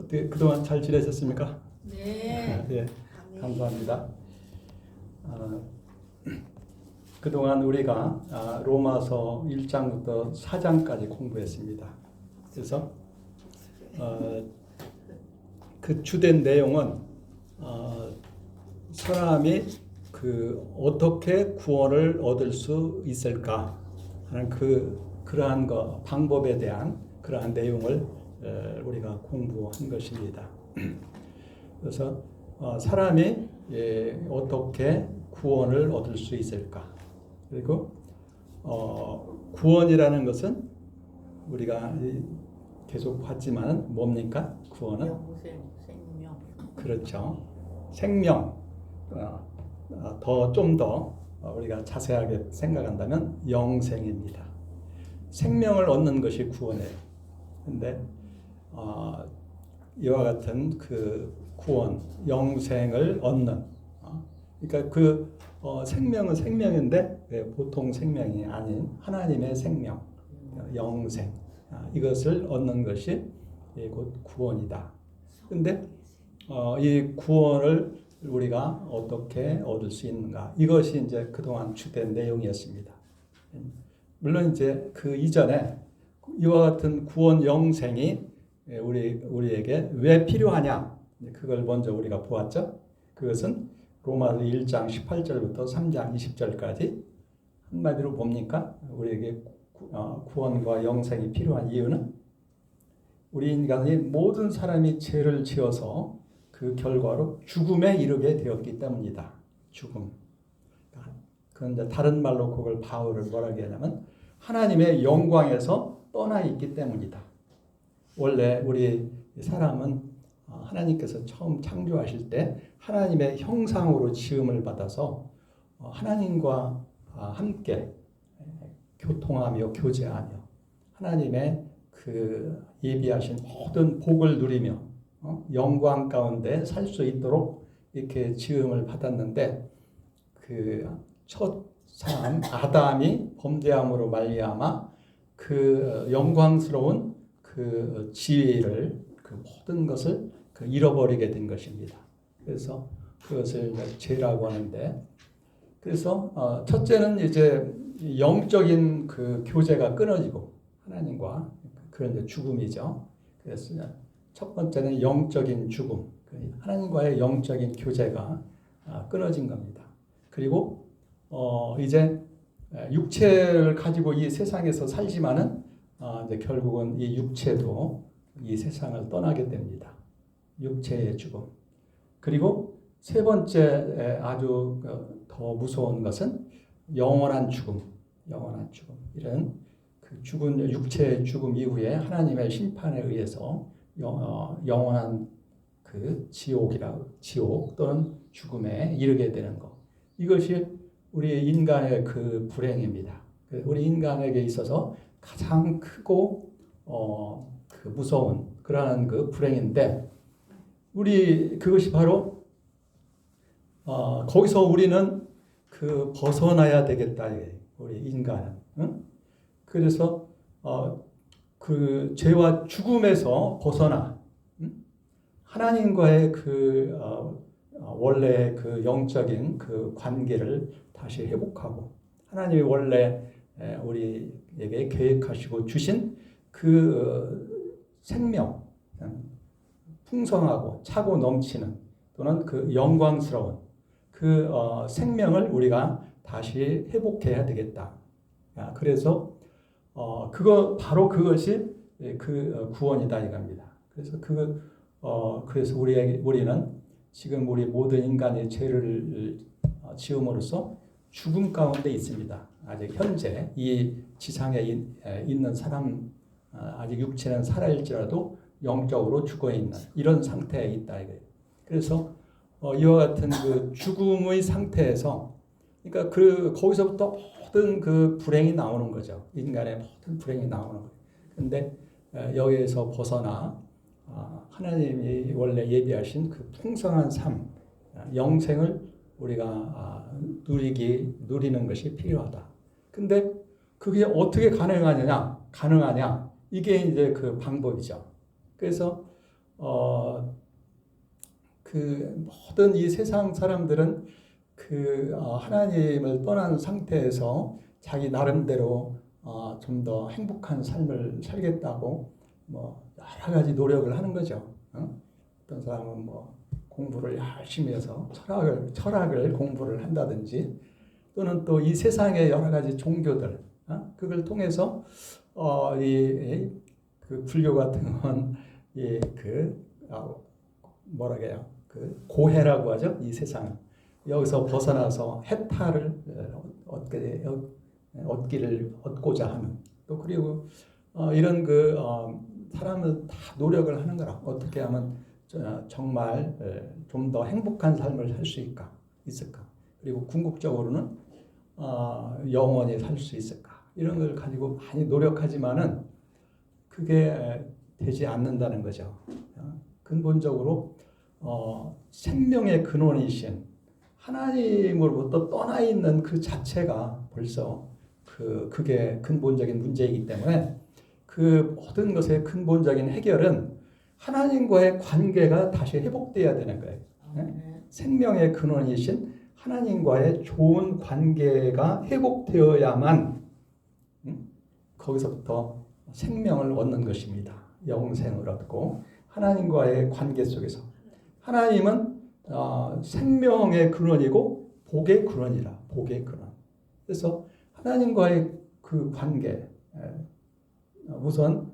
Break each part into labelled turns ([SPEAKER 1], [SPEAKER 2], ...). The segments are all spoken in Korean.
[SPEAKER 1] 어떻게 그동안 잘 지내셨습니까?
[SPEAKER 2] 네.
[SPEAKER 1] 예, 감사합니다. 그동안 우리가 로마서 1장부터 4장까지 공부했습니다. 그래서 그 주된 내용은 사람이 어떻게 구원을 얻을 수 있을까 하는 그러한 방법에 대한 그러한 내용을 우리가 공부한 것입니다. 그래서 사람이 어떻게 구원을 얻을 수 있을까? 그리고 구원이라는 것은 우리가 계속 봤지만 뭡니까? 구원은
[SPEAKER 2] 생명.
[SPEAKER 1] 그렇죠. 생명. 좀 더 우리가 자세하게 생각한다면 영생입니다. 생명을 얻는 것이 구원이에요. 근데 이와 같은 그 구원, 영생을 얻는, 그러니까 생명은 생명인데 보통 생명이 아닌 하나님의 생명, 영생, 이것을 얻는 것이 곧 구원이다. 근데 이 구원을 우리가 어떻게 얻을 수 있는가? 이것이 이제 그동안 주된 내용이었습니다. 물론 이제 그 이전에 이와 같은 구원 영생이 우리에게 왜 필요하냐? 그걸 먼저 우리가 보았죠. 그것은 로마서 1장 18절부터 3장 20절까지 한마디로 뭡니까? 우리에게 구원과 영생이 필요한 이유는 우리 인간이 모든 사람이 죄를 지어서 그 결과로 죽음에 이르게 되었기 때문이다. 죽음. 그런데 다른 말로 그걸 바울은 뭐라고 하냐면 하나님의 영광에서 떠나 있기 때문이다. 원래 우리 사람은 하나님께서 처음 창조하실 때 하나님의 형상으로 지음을 받아서 하나님과 함께 교통하며 교제하며 하나님의 그 예비하신 모든 복을 누리며 영광 가운데 살 수 있도록 이렇게 지음을 받았는데 그 첫 사람 아담이 범죄함으로 말미암아 그 영광스러운 그 지위를 그 모든 것을 잃어버리게 된 것입니다. 그래서 그것을 죄라고 하는데, 그래서 첫째는 이제 영적인 그 교제가 끊어지고 하나님과 그런 이제 죽음이죠. 그래서 첫 번째는 영적인 죽음, 하나님과의 영적인 교제가 끊어진 겁니다. 그리고 이제 육체를 가지고 이 세상에서 살지만은 이제 결국은 이 육체도 이 세상을 떠나게 됩니다. 육체의 죽음. 그리고 세 번째 아주 더 무서운 것은 영원한 죽음. 영원한 죽음. 이런 그 죽은 육체의 죽음 이후에 하나님의 심판에 의해서 영원한 그 지옥 또는 죽음에 이르게 되는 것. 이것이 우리 인간의 그 불행입니다. 우리 인간에게 있어서 가장 크고 그 무서운 그러한 그 불행인데 그것이 바로 거기서 우리는 그 벗어나야 되겠다. 우리 인간은. 응? 그래서 그 죄와 죽음에서 벗어나 하나님과의 그 원래 그 영적인 그 관계를 다시 회복하고 하나님이 원래 우리에게 계획하시고 주신 그 생명, 풍성하고 차고 넘치는 또는 그 영광스러운 그 생명을 우리가 다시 회복해야 되겠다. 그래서 바로 그것이 그 구원이다 이겁니다. 그래서 우리는 지금 우리 모든 인간의 죄를 지음으로써 죽음 가운데 있습니다. 아직 현재 이 지상에 있는 사람, 아직 육체는 살아있지라도 영적으로 죽어 있는 이런 상태에 있다 이거예요. 그래서 이와 같은 그 죽음의 상태에서, 그러니까 거기서부터 모든 그 불행이 나오는 거죠. 인간의 모든 불행이 나오는 거예요. 그런데 여기에서 벗어나 하나님이 원래 예비하신 그 풍성한 삶, 영생을 우리가 누리는 것이 필요하다. 근데 그게 어떻게 가능하냐? 이게 이제 그 방법이죠. 그래서 그 모든 이 세상 사람들은 하나님을 떠난 상태에서 자기 나름대로 좀 더 행복한 삶을 살겠다고 뭐 여러 가지 노력을 하는 거죠. 어떤 사람은 뭐 공부를 열심히 해서 철학을 공부를 한다든지, 또는 또 이 세상의 여러 가지 종교들, 그걸 통해서 그 불교 같은 건 뭐라 해요? 그 고해라고 하죠. 이 세상 여기서 벗어나서 해탈을 얻고자 하는, 또 그리고 이런 사람을 다 노력을 하는 거라. 어떻게 하면 정말 좀 더 행복한 삶을 살 수 있을까? 그리고 궁극적으로는 영원히 살 수 있을까? 이런 걸 가지고 많이 노력하지만은 그게 되지 않는다는 거죠. 근본적으로 생명의 근원이신 하나님으로부터 떠나 있는 그 자체가 벌써 그게 근본적인 문제이기 때문에 그 모든 것의 근본적인 해결은 하나님과의 관계가 다시 회복돼야 되는 거예요. 생명의 근원이신 하나님과의 좋은 관계가 회복되어야만 거기서부터 생명을 얻는 것입니다. 영생을 얻고 하나님과의 관계 속에서 하나님은 생명의 근원이고 복의 근원이라. 복의 근원. 그래서 하나님과의 그 관계, 우선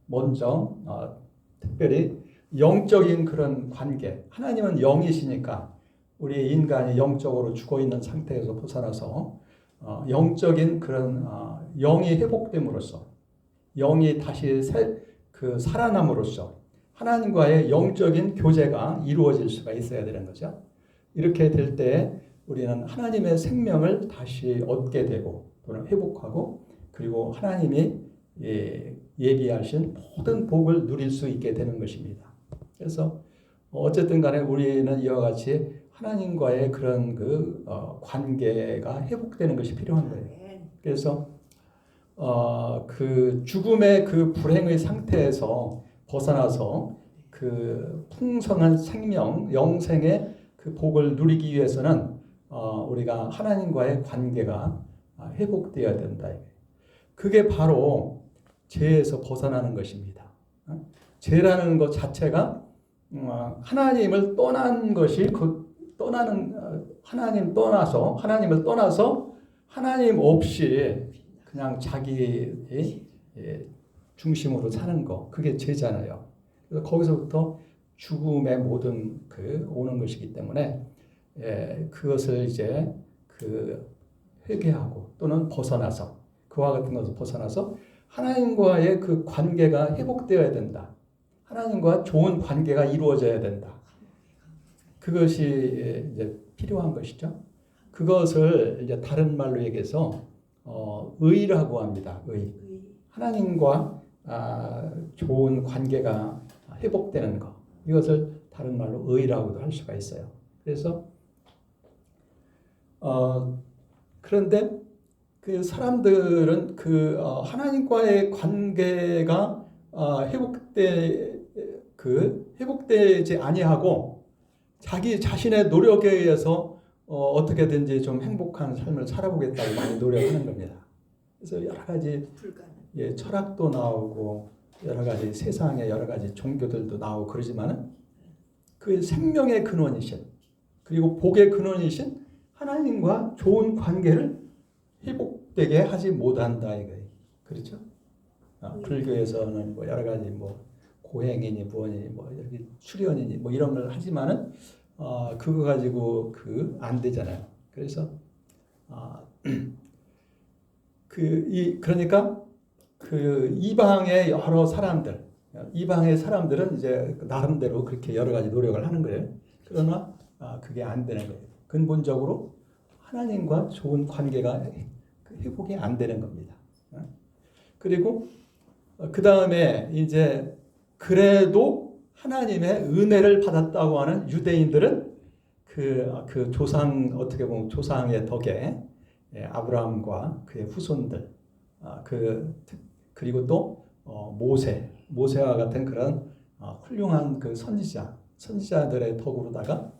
[SPEAKER 1] 먼저 특별히 영적인 그런 관계. 하나님은 영이시니까 우리 인간이 영적으로 죽어 있는 상태에서 벗어나서 영적인 그런 영이 회복됨으로써, 영이 다시 살아남으로써 하나님과의 영적인 교제가 이루어질 수가 있어야 되는 거죠. 이렇게 될 때 우리는 하나님의 생명을 다시 얻게 되고 또는 회복하고, 그리고 하나님이 예비하신 모든 복을 누릴 수 있게 되는 것입니다. 그래서 어쨌든 간에 우리는 이와 같이 하나님과의 그런 관계가 회복되는 것이 필요한 거예요. 그래서 그 죽음의 그 불행의 상태에서 벗어나서 그 풍성한 생명, 영생의 그 복을 누리기 위해서는 우리가 하나님과의 관계가 회복되어야 된다. 그게 바로 죄에서 벗어나는 것입니다. 죄라는 것 자체가 하나님을 떠난 것이 하나님을 떠나서 하나님 없이 그냥 자기 중심으로 사는 거, 그게 죄잖아요. 그래서 거기서부터 죽음의 모든 오는 것이기 때문에 그것을 이제 회개하고 또는 벗어나서, 그와 같은 것을 벗어나서 하나님과의 그 관계가 회복되어야 된다. 하나님과 좋은 관계가 이루어져야 된다. 그것이 이제 필요한 것이죠. 그것을 이제 다른 말로 얘기해서 의라고 합니다. 의. 하나님과 좋은 관계가 회복되는 것. 이것을 다른 말로 의라고도 할 수가 있어요. 그래서 그런데 그 사람들은 하나님과의 관계가 회복되지 아니하고 자기 자신의 노력에 의해서 어떻게든지 좀 행복한 삶을 살아보겠다고 많이 노력하는 겁니다. 그래서 여러 가지 철학도 나오고 여러 가지 세상의 여러 가지 종교들도 나오고 그러지만은 그 생명의 근원이신, 그리고 복의 근원이신 하나님과 좋은 관계를 회복되게 하지 못한다 이거예요. 그렇죠? 불교에서는 뭐 여러 가지 뭐 고행이니 무언이니 뭐 이렇게 수련이니 뭐 이런 걸 하지만은 그거 가지고 안 되잖아요. 그래서 그러니까 이방의 여러 사람들, 이방의 사람들은 이제 나름대로 그렇게 여러 가지 노력을 하는 거예요. 그러나 그게 안 되는 거예요. 근본적으로 하나님과 좋은 관계가 회복이 안 되는 겁니다. 그리고 그 다음에 이제 그래도 하나님의 은혜를 받았다고 하는 유대인들은 그 조상, 어떻게 보면 조상의 덕에 아브라함과 그의 후손들, 그리고 또 모세와 같은 그런 훌륭한 그 선지자들의 덕으로다가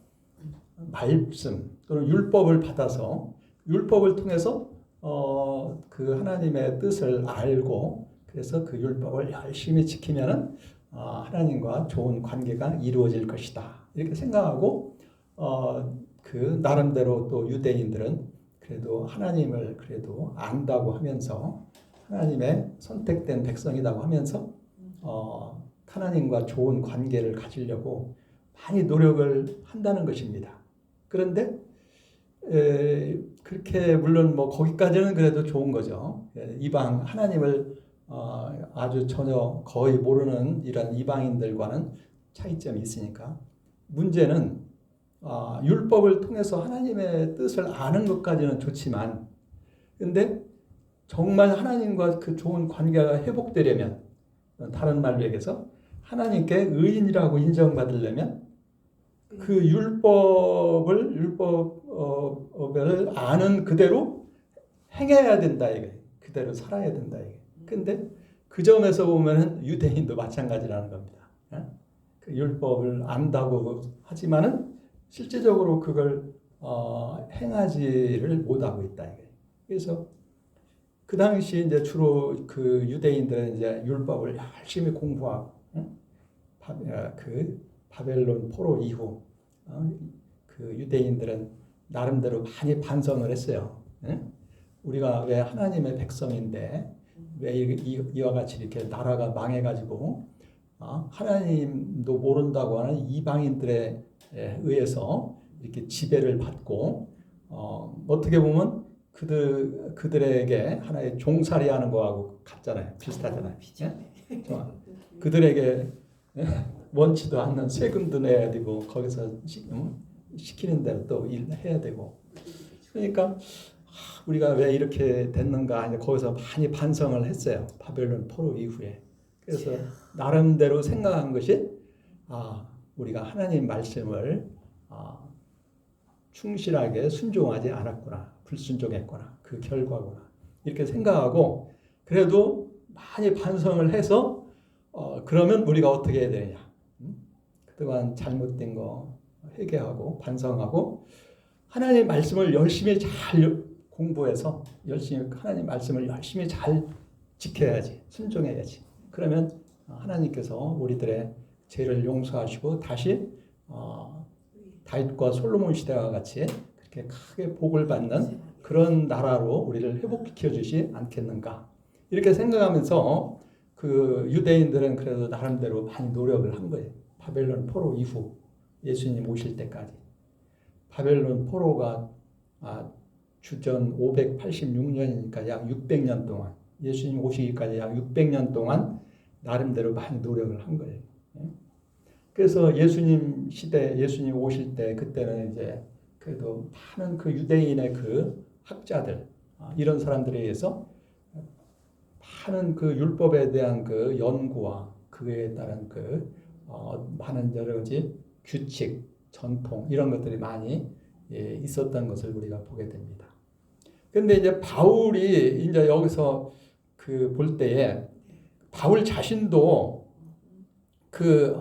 [SPEAKER 1] 말씀 또는 율법을 받아서 율법을 통해서 그 하나님의 뜻을 알고 그래서 그 율법을 열심히 지키면은 하나님과 좋은 관계가 이루어질 것이다. 이렇게 생각하고 그 나름대로 또 유대인들은 그래도 하나님을 그래도 안다고 하면서 하나님의 선택된 백성이라고 하면서 하나님과 좋은 관계를 가지려고 많이 노력을 한다는 것입니다. 그런데 그렇게 물론 뭐 거기까지는 그래도 좋은 거죠. 이방 하나님을 아주 전혀 거의 모르는 이런 이방인들과는 차이점이 있으니까 문제는 율법을 통해서 하나님의 뜻을 아는 것까지는 좋지만 근데 정말 하나님과 그 좋은 관계가 회복되려면 다른 말로 얘기해서 하나님께 의인이라고 인정받으려면 그 율법을 아는 그대로 행해야 된다 이게 그대로 살아야 된다 이게. 근데 그 점에서 보면은 유대인도 마찬가지라는 겁니다. 그 율법을 안다고 하지만은 실제적으로 그걸 행하지를 못하고 있다 이게. 그래서 그 당시 이제 주로 그 유대인들은 이제 율법을 열심히 공부하고 그 바벨론 포로 이후 그 유대인들은 나름대로 많이 반성을 했어요. 우리가 왜 하나님의 백성인데 왜 이와 같이 이렇게 나라가 망해가지고 하나님도 모른다고 하는 이방인들에 의해서 이렇게 지배를 받고 어떻게 보면 그들에게 하나의 종살이하는 거하고 같잖아요. 비슷하잖아요. 그들에게 원치도 않는 세금도 내야 되고 거기서 시키는 대로 또 일해야 되고 그러니까 우리가 왜 이렇게 됐는가 거기서 많이 반성을 했어요. 바벨론 포로 이후에. 그래서 나름대로 생각한 것이 우리가 하나님 말씀을 충실하게 순종하지 않았구나. 불순종했구나. 그 결과구나. 이렇게 생각하고 그래도 많이 반성을 해서 그러면 우리가 어떻게 해야 되느냐. 그동안 잘못된 거 회개하고 반성하고 하나님 말씀을 열심히 잘 공부해서 열심히 하나님 말씀을 열심히 잘 지켜야지. 순종해야지. 그러면 하나님께서 우리들의 죄를 용서하시고 다시 다윗과 솔로몬 시대와 같이 그렇게 크게 복을 받는 그런 나라로 우리를 회복시켜 주지 않겠는가 이렇게 생각하면서 그 유대인들은 그래도 나름대로 많이 노력을 한 거예요. 바벨론 포로 이후 예수님 오실 때까지 바벨론 포로가 주전 586년이니까 약 600년 동안 예수님 오시기까지 약 600년 동안 나름대로 많이 노력을 한 거예요. 그래서 예수님 시대, 예수님 오실 때 그때는 이제 그래도 많은 그 유대인의 그 학자들 이런 사람들에 의해서 많은 그 율법에 대한 그 연구와 그에 따른 그 많은 여러 가지 규칙, 전통 이런 것들이 많이 있었던 것을 우리가 보게 됩니다. 근데 이제 바울이 이제 여기서 그 볼 때에 바울 자신도 그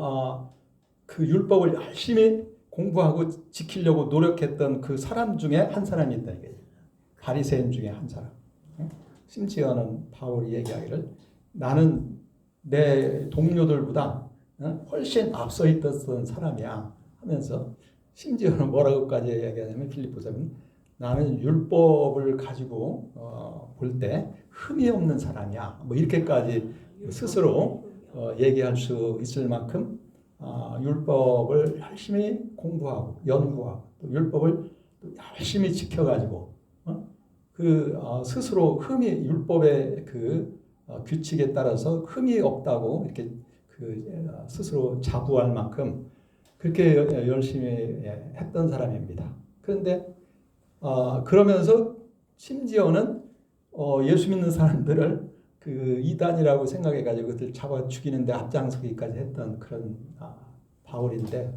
[SPEAKER 1] 율법을 열심히 공부하고 지키려고 노력했던 그 사람 중에 한 사람이 있다 이게 바리새인 중에 한 사람. 심지어는 바울이 얘기하기를 나는 내 동료들보다 훨씬 앞서 있었던 사람이야 하면서 심지어는 뭐라고까지 얘기하냐면 필립보서는 나는 율법을 가지고 볼 때 흠이 없는 사람이야 뭐 이렇게까지 스스로 얘기할 수 있을 만큼 율법을 열심히 공부하고 연구하고 또 율법을 열심히 지켜가지고 스스로 흠이 율법의 그 규칙에 따라서 흠이 없다고 이렇게 스스로 자부할 만큼 그렇게 열심히 했던 사람입니다. 그런데 그러면서 심지어는 예수 믿는 사람들을 그 이단이라고 생각해가지고 그들 잡아 죽이는데 앞장서기까지 했던 그런 바울인데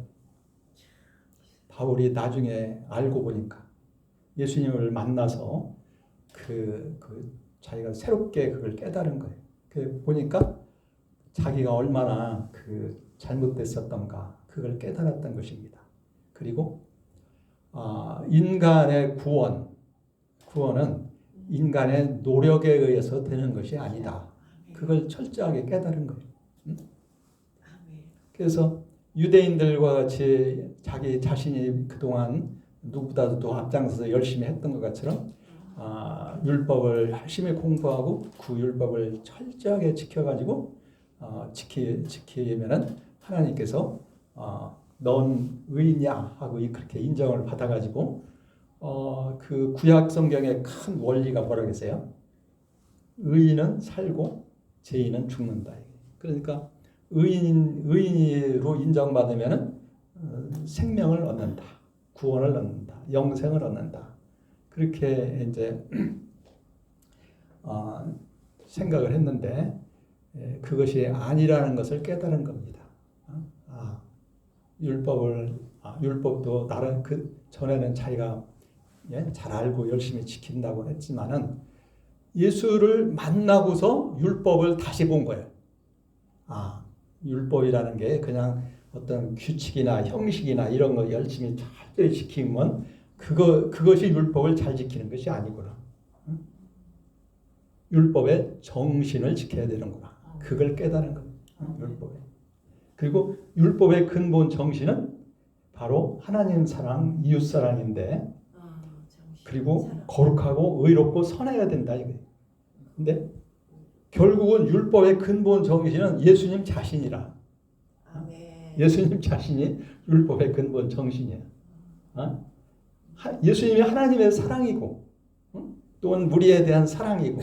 [SPEAKER 1] 바울이 나중에 알고 보니까 예수님을 만나서 자기가 새롭게 그걸 깨달은 거예요. 보니까 자기가 얼마나 잘못됐었던가 그걸 깨달았던 것입니다. 그리고 인간의 구원은 인간의 노력에 의해서 되는 것이 아니다. 그걸 철저하게 깨달은 거예요. 그래서 유대인들과 같이 자기 자신이 그동안 누구보다도 앞장서서 열심히 했던 것 같처럼 율법을 열심히 공부하고 그 율법을 철저하게 지켜가지고 지키면은 하나님께서 넌 의인이야 하고 그렇게 인정을 받아가지고 그 구약 성경의 큰 원리가 뭐라고 했어요? 의인은 살고 죄인은 죽는다. 그러니까 의인으로 인정받으면은 생명을 얻는다, 구원을 얻는다, 영생을 얻는다. 그렇게 이제 생각을 했는데 그것이 아니라는 것을 깨달은 겁니다. 율법도 나름 그 전에는 자기가 잘 알고 열심히 지킨다고 했지만은 예수를 만나고서 율법을 다시 본 거예요. 율법이라는 게 그냥 어떤 규칙이나 형식이나 이런 거 열심히 철저히 지키면 그것이 율법을 잘 지키는 것이 아니구나. 율법의 정신을 지켜야 되는구나. 그걸 깨달은 겁니다. 율법에. 그리고 율법의 근본 정신은 바로 하나님 사랑, 이웃 사랑인데, 그리고 거룩하고 의롭고 선해야 된다 이거예요. 근데 결국은 율법의 근본 정신은 예수님 자신이라. 예수님 자신이 율법의 근본 정신이야. 예수님이 하나님의 사랑이고, 또는 우리에 대한 사랑이고,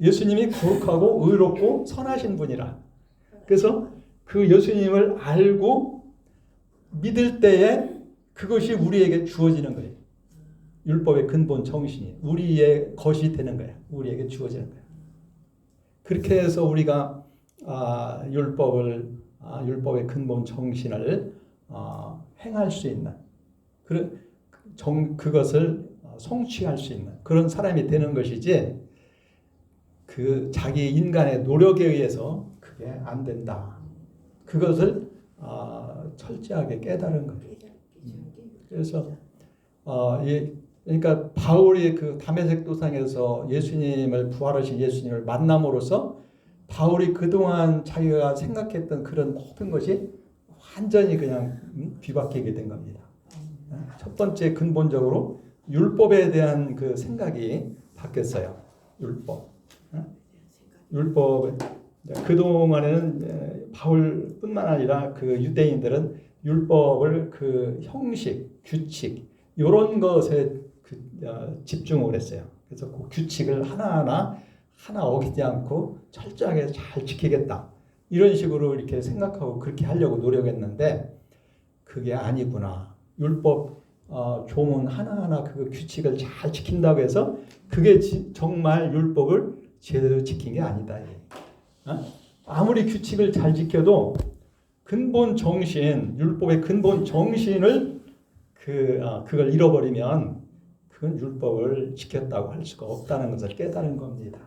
[SPEAKER 1] 예수님이 거룩하고 의롭고 선하신 분이라. 그래서 그 예수님을 알고 믿을 때에 그것이 우리에게 주어지는 거예요. 율법의 근본 정신이 우리의 것이 되는 거야. 우리에게 주어지는 거야. 그렇게 해서 우리가 율법의 근본 정신을 행할 수 있는 그것을 성취할 수 있는 그런 사람이 되는 것이지 그 자기 인간의 노력에 의해서 그게 안 된다. 그것을 철저하게 깨달은 거예요. 그래서 그러니까 바울이 그 다메섹 도상에서 예수님을 부활하신 예수님을 만남으로써 바울이 그동안 자기가 생각했던 그런 모든 것이 완전히 그냥 뒤바뀌게 된 겁니다. 첫 번째 근본적으로 율법에 대한 그 생각이 바뀌었어요. 율법 그동안에는 바울뿐만 아니라 그 유대인들은 율법을 그 형식, 규칙 이런 것에 집중을 했어요. 그래서 그 규칙을 하나 어기지 않고 철저하게 잘 지키겠다. 이런 식으로 이렇게 생각하고 그렇게 하려고 노력했는데 그게 아니구나. 율법 조문 하나하나 그 규칙을 잘 지킨다고 해서 그게 정말 율법을 제대로 지킨 게 아니다. 아무리 규칙을 잘 지켜도 근본 정신, 율법의 근본 정신을 그걸 잃어버리면 그건 율법을 지켰다고 할 수가 없다는 것을 깨달은 겁니다.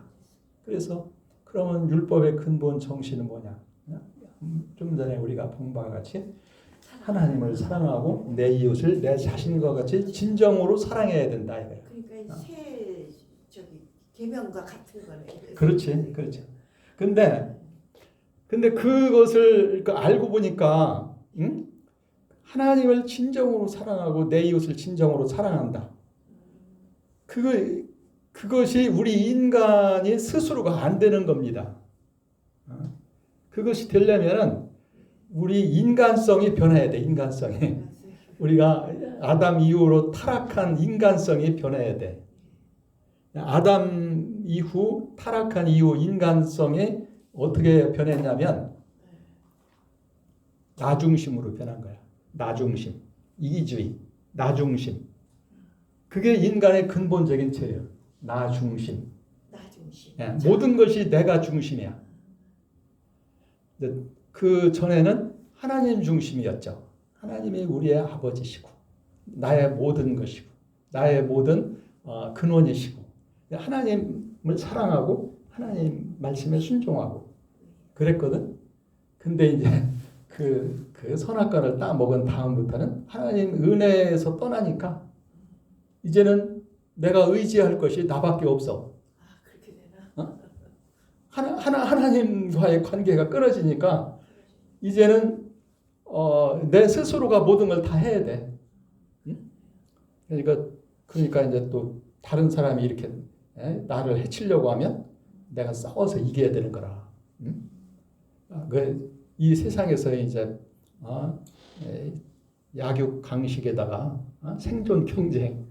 [SPEAKER 1] 그래서 그러면 율법의 근본 정신은 뭐냐? 좀 전에 우리가 본 바와 같이 하나님을 사랑하고 내 이웃을 내 자신과 같이 진정으로 사랑해야 된다 이거예요.
[SPEAKER 2] 그러니까 새 계명과 같은 거네.
[SPEAKER 1] 그렇지. 근데 그것을 알고 보니까 하나님을 진정으로 사랑하고 내 이웃을 진정으로 사랑한다. 그것이 우리 인간이 스스로가 안 되는 겁니다. 그것이 되려면은 우리 인간성이 변해야 돼. 인간성이. 우리가 아담 이후로 타락한 인간성이 변해야 돼. 아담 이후 타락한 이후 인간성이 어떻게 변했냐면 나중심으로 변한 거야. 나중심, 이기주의, 나중심. 그게 인간의 근본적인 죄예요. 나중심. 모든 것이 내가 중심이야. 그 전에는 하나님 중심이었죠. 하나님이 우리의 아버지시고 나의 모든 것이고 나의 모든 근원이시고 하나님을 사랑하고 하나님 말씀에 순종하고 그랬거든. 근데 이제 그 선악과를 딱 먹은 다음부터는 하나님 은혜에서 떠나니까 이제는 내가 의지할 것이 나밖에 없어.
[SPEAKER 2] 아, 그렇게 되나?
[SPEAKER 1] 하나님과의 관계가 끊어지니까 이제는 내 스스로가 모든 걸 다 해야 돼. 응? 그러니까 이제 또 다른 사람이 이렇게 나를 해치려고 하면 내가 싸워서 이겨야 되는 거라. 응? 이 세상에서 이제 약육 강식에다가 생존 경쟁,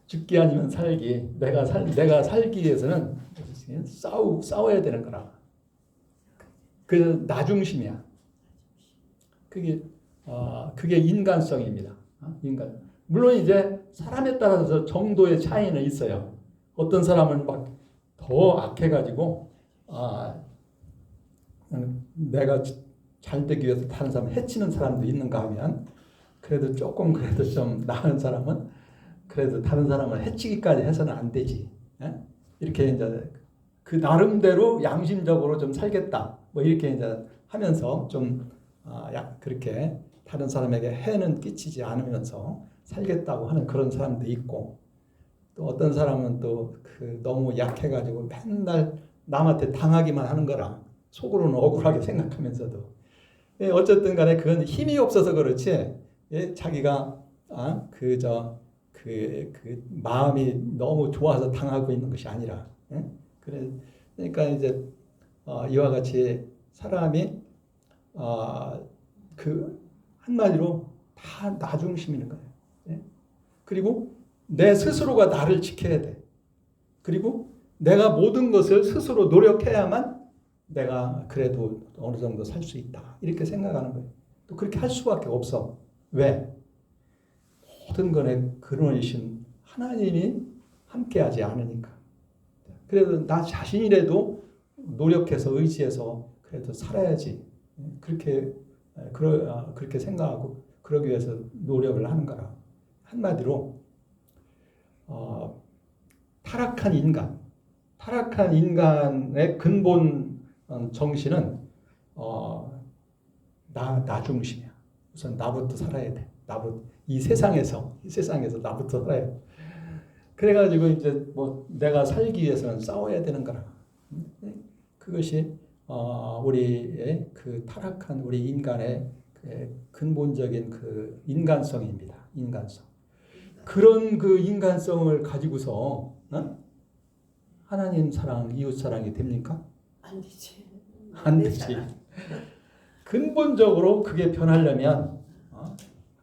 [SPEAKER 1] 죽기 아니면 살기. 내가 살기 위해서는 싸워야 되는 거라. 그 나중심이야. 그게 인간성입니다. 인간. 물론 이제 사람에 따라서 정도의 차이는 있어요. 어떤 사람은 막 더 악해가지고 내가 잘 되기 위해서 다른 사람을 해치는 사람도 있는가 하면 그래도 조금 그래도 좀 나은 사람은 그래도 다른 사람을 해치기까지 해서는 안 되지. 이렇게 이제 그 나름대로 양심적으로 좀 살겠다. 뭐 이렇게 이제 하면서 좀 그렇게 다른 사람에게 해는 끼치지 않으면서 살겠다고 하는 그런 사람도 있고, 또 어떤 사람은 또 너무 약해가지고 맨날 남한테 당하기만 하는 거라 속으로는 억울하게 생각하면서도 어쨌든 간에 그건 힘이 없어서 그렇지 자기가 마음이 너무 좋아서 당하고 있는 것이 아니라 그러니까 이제 이와 같이 사람이 한마디로 다 나중심인 거예요. 그리고 내 스스로가 나를 지켜야 돼. 그리고 내가 모든 것을 스스로 노력해야만 내가 그래도 어느 정도 살 수 있다. 이렇게 생각하는 거예요. 또 그렇게 할 수밖에 없어. 왜? 모든 것의 근원이신 하나님이 함께하지 않으니까. 그래도 나 자신이라도 노력해서 의지해서 그래도 살아야지. 그렇게 생각하고 그러기 위해서 노력을 하는 거라. 한마디로 타락한 인간의 근본 정신은 나 중심이야. 우선 나부터 살아야 돼. 이 세상에서 나부터 살아야 돼. 그래가지고 이제 뭐 내가 살기 위해서는 싸워야 되는 거라. 그것이 우리의 그 타락한 우리 인간의 근본적인 그 인간성입니다. 인간성. 그런 그 인간성을 가지고서 하나님 사랑, 이웃 사랑이 됩니까?
[SPEAKER 2] 안 되지.
[SPEAKER 1] 안 되지. 근본적으로 그게 변하려면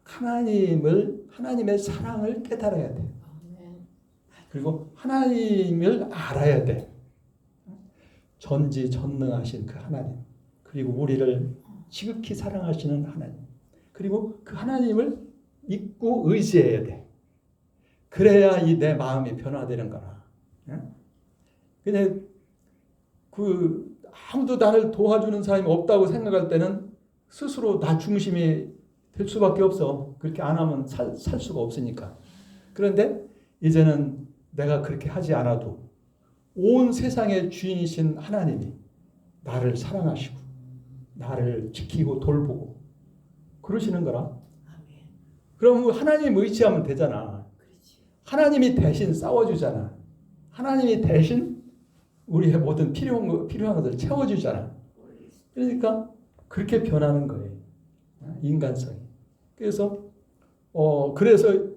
[SPEAKER 1] 하나님의 사랑을 깨달아야 돼. 그리고 하나님을 알아야 돼. 전지전능하신 그 하나님, 그리고 우리를 지극히 사랑하시는 하나님, 그리고 그 하나님을 믿고 의지해야 돼. 그래야 이 내 마음이 변화되는 거라. 근데 아무도 나를 도와주는 사람이 없다고 생각할 때는 스스로 나 중심이 될 수밖에 없어. 그렇게 안 하면 살 수가 없으니까. 그런데 이제는 내가 그렇게 하지 않아도 온 세상의 주인이신 하나님이 나를 사랑하시고 나를 지키고 돌보고 그러시는 거라. 그럼 하나님 의지하면 되잖아. 하나님이 대신 싸워주잖아. 하나님이 대신 우리의 모든 필요한 것을 채워주잖아. 그러니까 그렇게 변하는 거예요. 인간성이. 그래서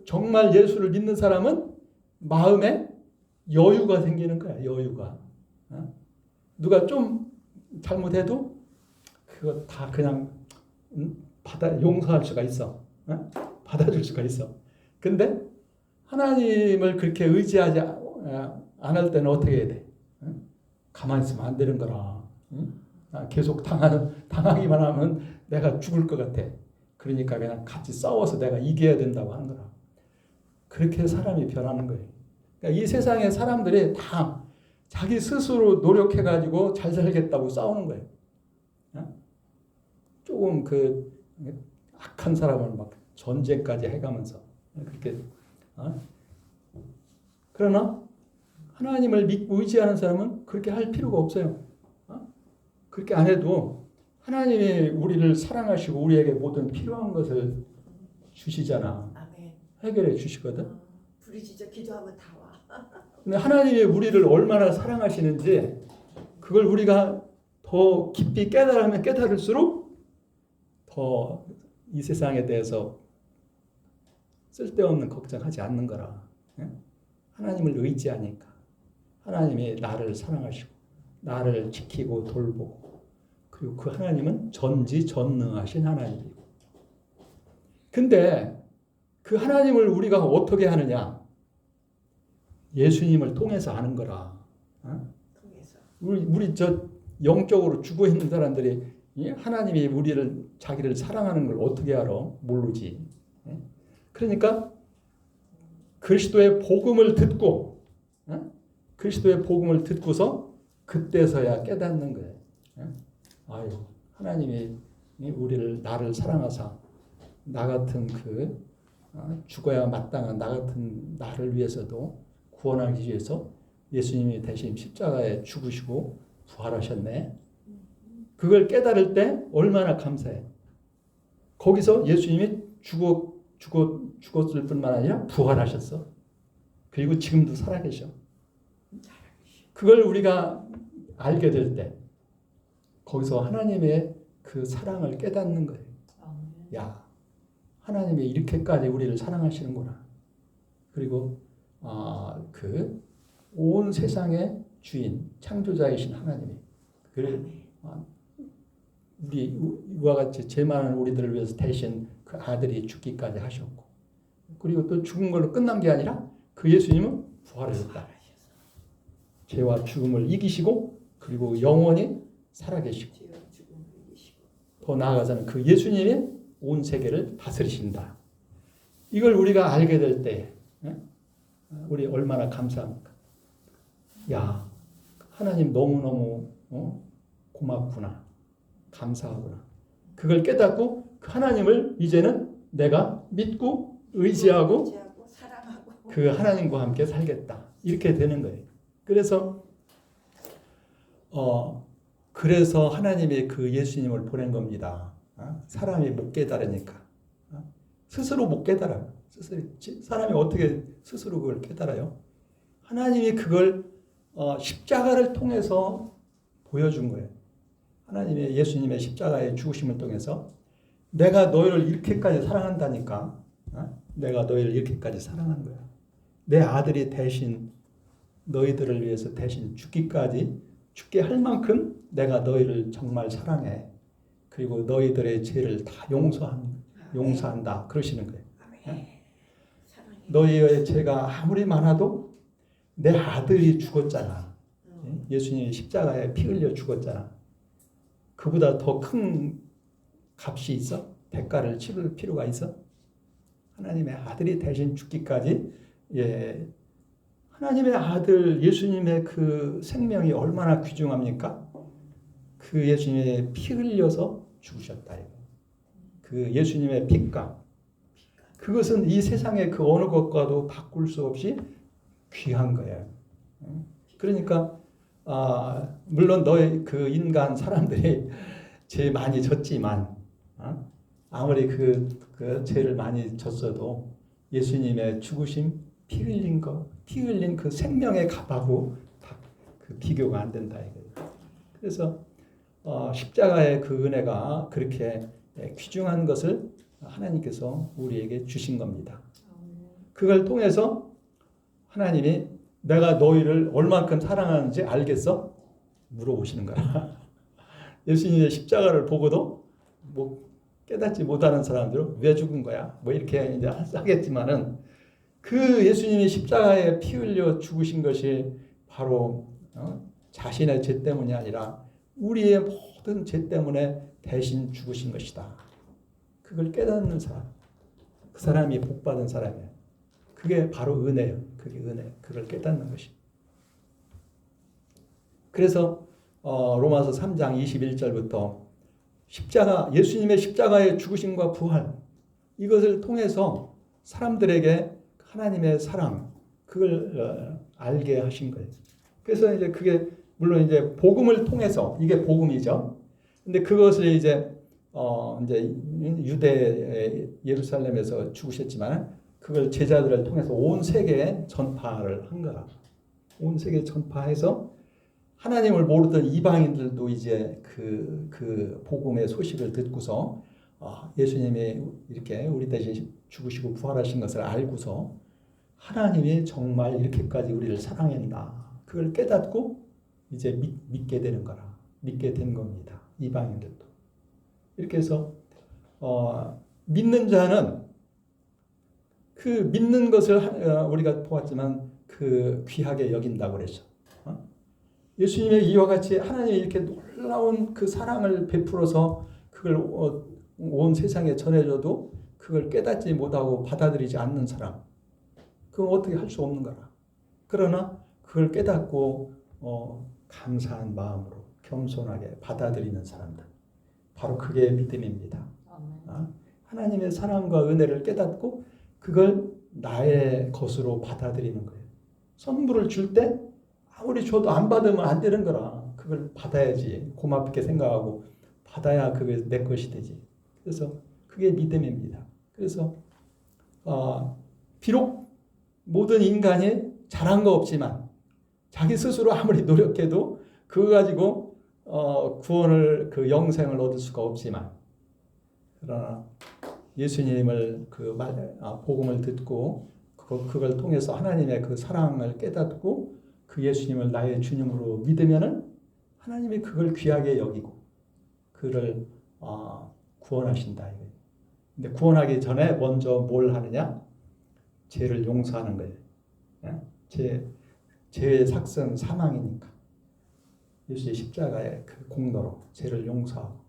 [SPEAKER 1] 정말 예수를 믿는 사람은 마음에 여유가 생기는 거야. 여유가. 누가 좀 잘못해도 그거 다 그냥 용서할 수가 있어. 받아줄 수가 있어. 근데 하나님을 그렇게 의지하지 않을 때는 어떻게 해야 돼? 가만히 있으면 안 되는 거라. 계속 당하기만 하면 내가 죽을 것 같아. 그러니까 그냥 같이 싸워서 내가 이겨야 된다고 하는 거라. 그렇게 사람이 변하는 거예요. 그러니까 이 세상의 사람들이 다 자기 스스로 노력해가지고 잘 살겠다고 싸우는 거예요. 조금 악한 사람은 막 전쟁까지 해가면서 그렇게. 그러나 하나님을 믿고 의지하는 사람은 그렇게 할 필요가 없어요. 그렇게 안 해도 하나님이 우리를 사랑하시고 우리에게 모든 필요한 것을 주시잖아.
[SPEAKER 2] 아멘.
[SPEAKER 1] 해결해 주시거든.
[SPEAKER 2] 불이 진짜 기도하면 다 와.
[SPEAKER 1] 근데 하나님이 우리를 얼마나 사랑하시는지 그걸 우리가 더 깊이 깨달으면 깨달을수록 더 이 세상에 대해서 쓸데없는 걱정하지 않는 거라. 하나님을 의지하니까 하나님이 나를 사랑하시고 나를 지키고 돌보고 그리고 그 하나님은 전지전능하신 하나님이고 근데 그 하나님을 우리가 어떻게 하느냐? 예수님을 통해서 아는 거라.
[SPEAKER 2] 통해서.
[SPEAKER 1] 우리 저 영적으로 죽어 있는 사람들이 하나님이 자기를 사랑하는 걸 어떻게 알아? 모르지. 그러니까 그리스도의 복음을 듣고 그리스도의 복음을 듣고서 그때서야 깨닫는 거예요. 아유, 하나님이 나를 사랑하사 나 같은 죽어야 마땅한 나 같은 나를 위해서도 구원하기 위해서 예수님이 대신 십자가에 죽으시고 부활하셨네. 그걸 깨달을 때 얼마나 감사해. 거기서 예수님이 죽었을 뿐만 아니라 부활하셨어. 그리고 지금도 살아계셔. 그걸 우리가 알게 될 때 거기서 하나님의 그 사랑을 깨닫는 거예요. 야, 하나님이 이렇게까지 우리를 사랑하시는구나. 그리고 온 세상의 주인, 창조자이신 하나님이 우리와 같이 죄 많은 우리들을 위해서 대신 그 아들이 죽기까지 하셨고 그리고 또 죽은 걸로 끝난 게 아니라 그 예수님은 부활하셨다. 죄와 죽음을 이기시고 그리고 영원히 살아계시고 더 나아가서는 그 예수님이 온 세계를 다스리신다. 이걸 우리가 알게 될 때 우리 얼마나 감사합니까? 야, 하나님 너무너무 고맙구나. 감사하구나. 그걸 깨닫고 그 하나님을 이제는 내가 믿고 의지하고
[SPEAKER 2] 사랑하고
[SPEAKER 1] 그 하나님과 함께 살겠다. 이렇게 되는 거예요. 그래서 하나님이 그 예수님을 보낸 겁니다. 사람이 못 깨달으니까. 스스로 못 깨달아요. 사람이 어떻게 스스로 그걸 깨달아요? 하나님이 그걸 십자가를 통해서 보여준 거예요. 하나님의 예수님의 십자가의 죽으심을 통해서 내가 너희를 이렇게까지 사랑한다니까. 내가 너희를 이렇게까지 사랑한 거야. 내 아들이 대신 너희들을 위해서 대신 죽게 할 만큼 내가 너희를 정말 사랑해. 그리고 너희들의 죄를 다 용서한다. 그러시는 거예요. 너희의 죄가 아무리 많아도 내 아들이 죽었잖아. 예수님이 십자가에 피 흘려 죽었잖아. 그보다 더 큰 값이 있어? 대가를 치를 필요가 있어? 하나님의 아들이 대신 죽기까지 하나님의 아들 예수님의 그 생명이 얼마나 귀중합니까? 그 예수님의 피 흘려서 죽으셨다. 그 예수님의 피값. 그것은 이 세상의 그 어느 것과도 바꿀 수 없이 귀한 거예요. 그러니까 물론 너희 그 인간 사람들이 죄 많이 졌지만 아무리 그 죄를 많이 졌어도 예수님의 죽으심 피 흘린 그 생명의 값하고 그 비교가 안 된다 이거예요. 그래서 십자가의 그 은혜가 그렇게 귀중한 것을 하나님께서 우리에게 주신 겁니다. 그걸 통해서 하나님이 내가 너희를 얼만큼 사랑하는지 알겠어? 물어보시는 거야. 예수님의 십자가를 보고도 뭐 깨닫지 못하는 사람들은 왜 죽은 거야? 뭐 이렇게 이제 하겠지만은 그 예수님이 십자가에 피 흘려 죽으신 것이 바로 자신의 죄 때문이 아니라 우리의 모든 죄 때문에 대신 죽으신 것이다. 그걸 깨닫는 사람, 그 사람이 복받은 사람이에요. 그게 바로 은혜예요. 그게 은혜. 그걸 깨닫는 것이. 그래서 로마서 3장 21절부터 예수님의 십자가의 죽으심과 부활 이것을 통해서 사람들에게 하나님의 사랑 그걸 알게 하신 거예요. 그래서 이제 그게 물론 이제 복음을 통해서 이게 복음이죠. 근데 그것을 이제 유대 예루살렘에서 죽으셨지만 그걸 제자들을 통해서 온 세계에 전파를 한 거라. 온 세계에 전파해서 하나님을 모르던 이방인들도 이제 그 복음의 소식을 듣고서 예수님이 이렇게 우리 대신 죽으시고 부활하신 것을 알고서 하나님이 정말 이렇게까지 우리를 사랑했나 그걸 깨닫고 이제 믿게 되는 거라. 믿게 된 겁니다. 이방인들도. 이렇게 해서 믿는 자는 그 믿는 것을 우리가 보았지만 그 귀하게 여긴다고 그랬죠. 예수님의 이와 같이 하나님이 이렇게 놀라운 그 사랑을 베풀어서 그걸 온 세상에 전해줘도 그걸 깨닫지 못하고 받아들이지 않는 사람, 그건 어떻게 할 수 없는 거라. 그러나 그걸 깨닫고 감사한 마음으로 겸손하게 받아들이는 사람들, 바로 그게 믿음입니다. 하나님의 사랑과 은혜를 깨닫고 그걸 나의 것으로 받아들이는 거예요. 선물을 줄 때 아무리 줘도 안 받으면 안 되는 거라. 그걸 받아야지. 고맙게 생각하고 받아야 그게 내 것이 되지. 그래서 그게 믿음입니다. 그래서 비록 모든 인간이 잘한 거 없지만 자기 스스로 아무리 노력해도 그거 가지고 구원을 그 영생을 얻을 수가 없지만 그러나 예수님을 복음을 듣고 그걸 통해서 하나님의 그 사랑을 깨닫고 그 예수님을 나의 주님으로 믿으면은 하나님이 그걸 귀하게 여기고 그를 구원하신다. 근데 구원하기 전에 먼저 뭘 하느냐? 죄를 용서하는 거예요. 죄의 삭은 사망이니까 예수의 십자가의 그 공로로 죄를 용서하고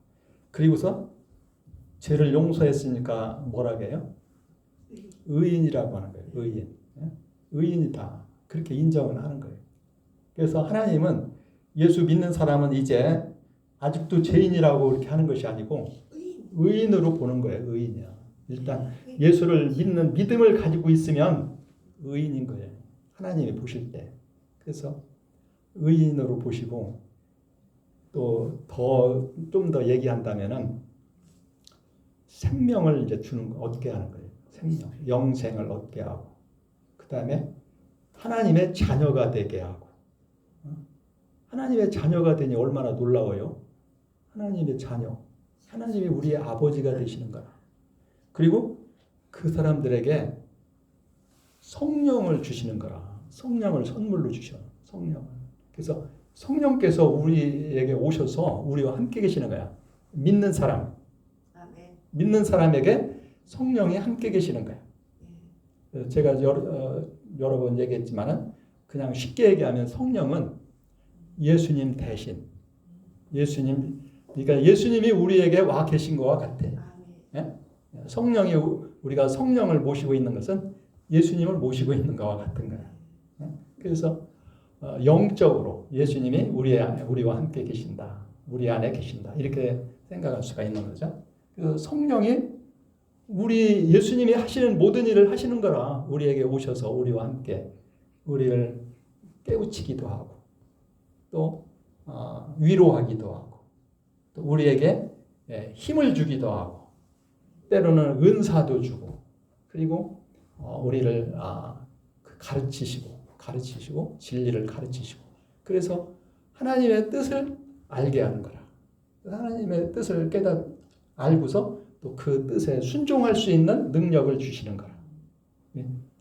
[SPEAKER 1] 그리고서 죄를 용서했으니까 뭐라고 해요? 의인이라고 하는 거예요. 의인. 의인이다. 그렇게 인정을 하는 거예요. 그래서 하나님은 예수 믿는 사람은 이제 아직도 죄인이라고 그렇게 하는 것이 아니고 의인으로 보는 거예요. 의인이야. 일단 예수를 믿는 믿음을 가지고 있으면 의인인 거예요. 하나님이 보실 때. 그래서 의인으로 보시고 또 좀 더 얘기한다면은 생명을 이제 얻게 하는 거예요. 생명, 영생을 얻게 하고 그 다음에 하나님의 자녀가 되게 하고 하나님의 자녀가 되니 얼마나 놀라워요. 하나님의 자녀, 하나님이 우리의 아버지가 되시는 거라. 그리고 그 사람들에게 성령을 주시는 거라. 성령을 선물로 주셔. 성령을. 그래서 성령께서 우리에게 오셔서 우리와 함께 계시는 거야. 믿는 사람.
[SPEAKER 2] 아멘.
[SPEAKER 1] 믿는 사람에게 성령이 함께 계시는 거야. 제가 여러 번 얘기했지만은 그냥 쉽게 얘기하면 성령은 예수님 대신 그러니까 예수님이 우리에게 와 계신 것과 같아. 예? 성령이 우리가 성령을 모시고 있는 것은 예수님을 모시고 있는 것과 같은 거야. 예? 그래서 영적으로 예수님이 우리와 함께 계신다. 우리 안에 계신다. 이렇게 생각할 수가 있는 거죠. 그래서 성령이 예수님이 하시는 모든 일을 하시는 거라. 우리에게 오셔서 우리와 함께 우리를 깨우치기도 하고 또 위로하기도 하고 또 우리에게 힘을 주기도 하고 때로는 은사도 주고 그리고 우리를 가르치시고 진리를 가르치시고 그래서 하나님의 뜻을 알게 하는 거라. 하나님의 뜻을 알고서 또 그 뜻에 순종할 수 있는 능력을 주시는 거라.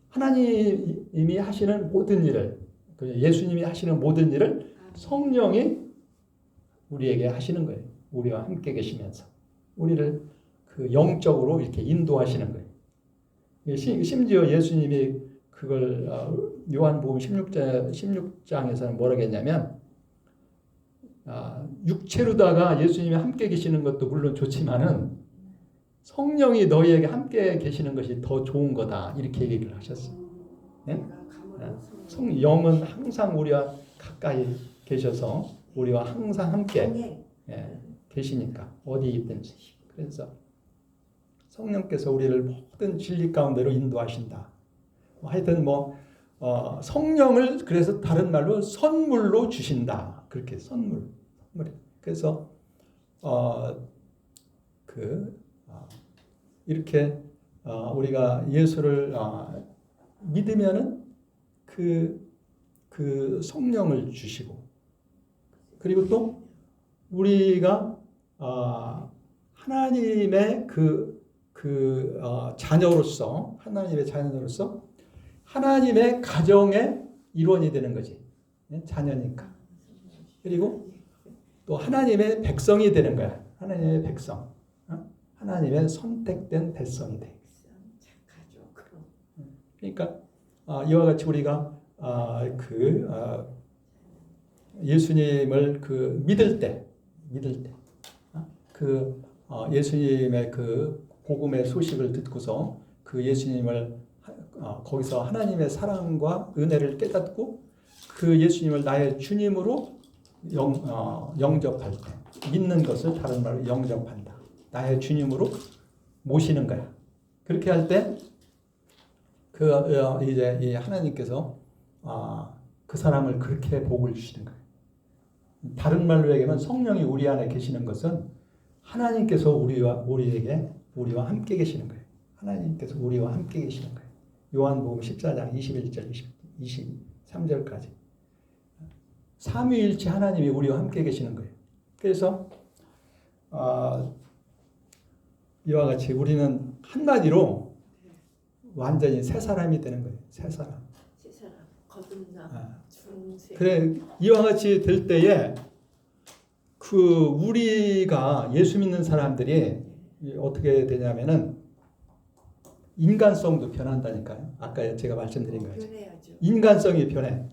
[SPEAKER 1] 하나님이 하시는 모든 일을 예수님이 하시는 모든 일을 성령이 우리에게 하시는 거예요. 우리와 함께 계시면서 우리를 그 영적으로 이렇게 인도하시는 거예요. 심지어 예수님이 그걸 요한복음 16장에서는 뭐라고 했냐면 육체로다가 예수님이 함께 계시는 것도 물론 좋지만은 성령이 너희에게 함께 계시는 것이 더 좋은 거다 이렇게 얘기를 하셨어요. 네? 영은 항상 우리와 가까이 계셔서 우리와 항상 함께 계시니까 어디 있든지 그래서 성령께서 우리를 모든 진리 가운데로 인도하신다. 하여튼 성령을 그래서 다른 말로 선물로 주신다. 그렇게 선물. 그래서 이렇게 우리가 예수를 믿으면은 그 성령을 주시고, 그리고 또 우리가 하나님의 자녀로서, 하나님의 가정의 일원이 되는 거지. 자녀니까. 그리고 또 하나님의 백성이 되는 거야. 하나님의 백성. 하나님의 선택된 백성이 돼. 그러니까 이와 같이 우리가 예수님을 믿을 때, 예수님의 복음의 소식을 듣고서 예수님을 거기서 하나님의 사랑과 은혜를 깨닫고 예수님을 나의 주님으로 영접할 때, 믿는 것을 다른 말로 영접한다. 나의 주님으로 모시는 거야. 그렇게 할 때 이제 이 하나님께서 그 사람을 그렇게 복을 주시는 거예요. 다른 말로 얘기하면 성령이 우리 안에 계시는 것은 하나님께서 우리와 함께 계시는 거예요. 하나님께서 우리와 함께 계시는 거예요. 요한복음 14장 21절 23절까지 삼위일체 하나님이 우리와 함께 계시는 거예요. 그래서 이와 같이 우리는 한마디로 완전히 새 사람이 되는 거예요. 새 사람.
[SPEAKER 2] 거듭남, 중생.
[SPEAKER 1] 그래, 이와 같이 될 때에 우리가 예수 믿는 사람들이 어떻게 되냐면은 인간성도 변한다니까요. 아까 제가 말씀드린 거죠.
[SPEAKER 2] 변해야죠.
[SPEAKER 1] 인간성이 변해.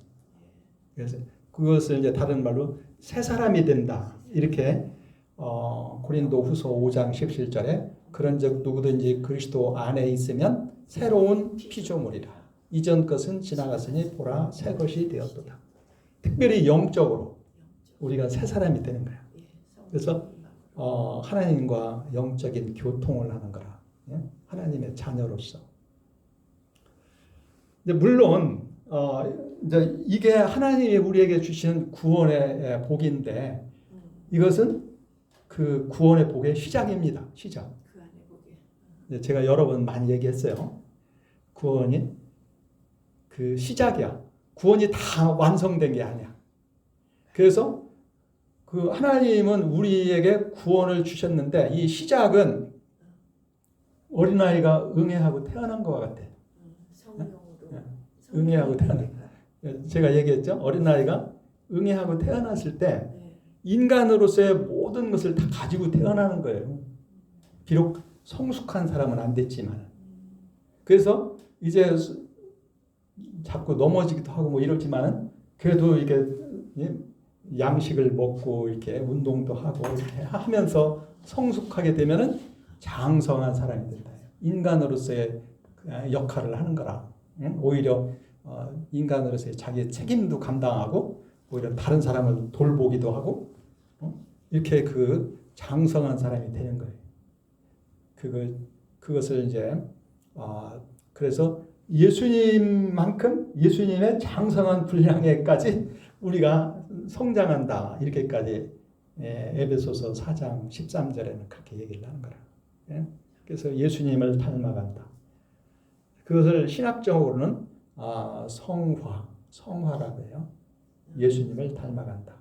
[SPEAKER 1] 그래서 그것을 이제 다른 말로 새 사람이 된다. 이렇게 고린도후서 5장 17절에 그런즉 누구든지 그리스도 안에 있으면 새로운 피조물이라. 이전 것은 지나갔으니 보라 새 것이 되었도다. 특별히 영적으로 우리가 새 사람이 되는 거야. 그래서 하나님과 영적인 교통을 하는 거라. 하나님의 자녀로서. 물론 이제 이게 하나님이 우리에게 주시는 구원의 복인데 이것은 그 구원의 복의 시작입니다. 시작.
[SPEAKER 2] 그 안에 복이.
[SPEAKER 1] 제가 여러 번 많이 얘기했어요. 구원이 시작이야. 구원이 다 완성된 게 아니야. 그래서 하나님은 우리에게 구원을 주셨는데 이 시작은 어린아이가 응애하고 태어난 것과 같아.
[SPEAKER 2] 성령으로.
[SPEAKER 1] 응애하고 태어난. 제가 얘기했죠. 어린아이가 응애하고 태어났을 때 인간으로서의 모든 것을 다 가지고 태어나는 거예요. 비록 성숙한 사람은 안 됐지만. 그래서 이제 자꾸 넘어지기도 하고 뭐 이렇지만은 그래도 이게 양식을 먹고 이렇게 운동도 하고 이렇게 하면서 성숙하게 되면은 장성한 사람이 된다. 인간으로서의 역할을 하는 거라. 오히려 인간으로서의 자기의 책임도 감당하고 오히려 다른 사람을 돌보기도 하고 이렇게 장성한 사람이 되는 거예요. 그것을 이제 그래서 예수님의 장성한 분량에까지 우리가 성장한다. 이렇게까지 에베소서 4장 13절에는 그렇게 얘기를 하는 거라. 그래서 예수님을 닮아간다. 그것을 신학적으로는 성화라고 해요. 예수님을 닮아간다.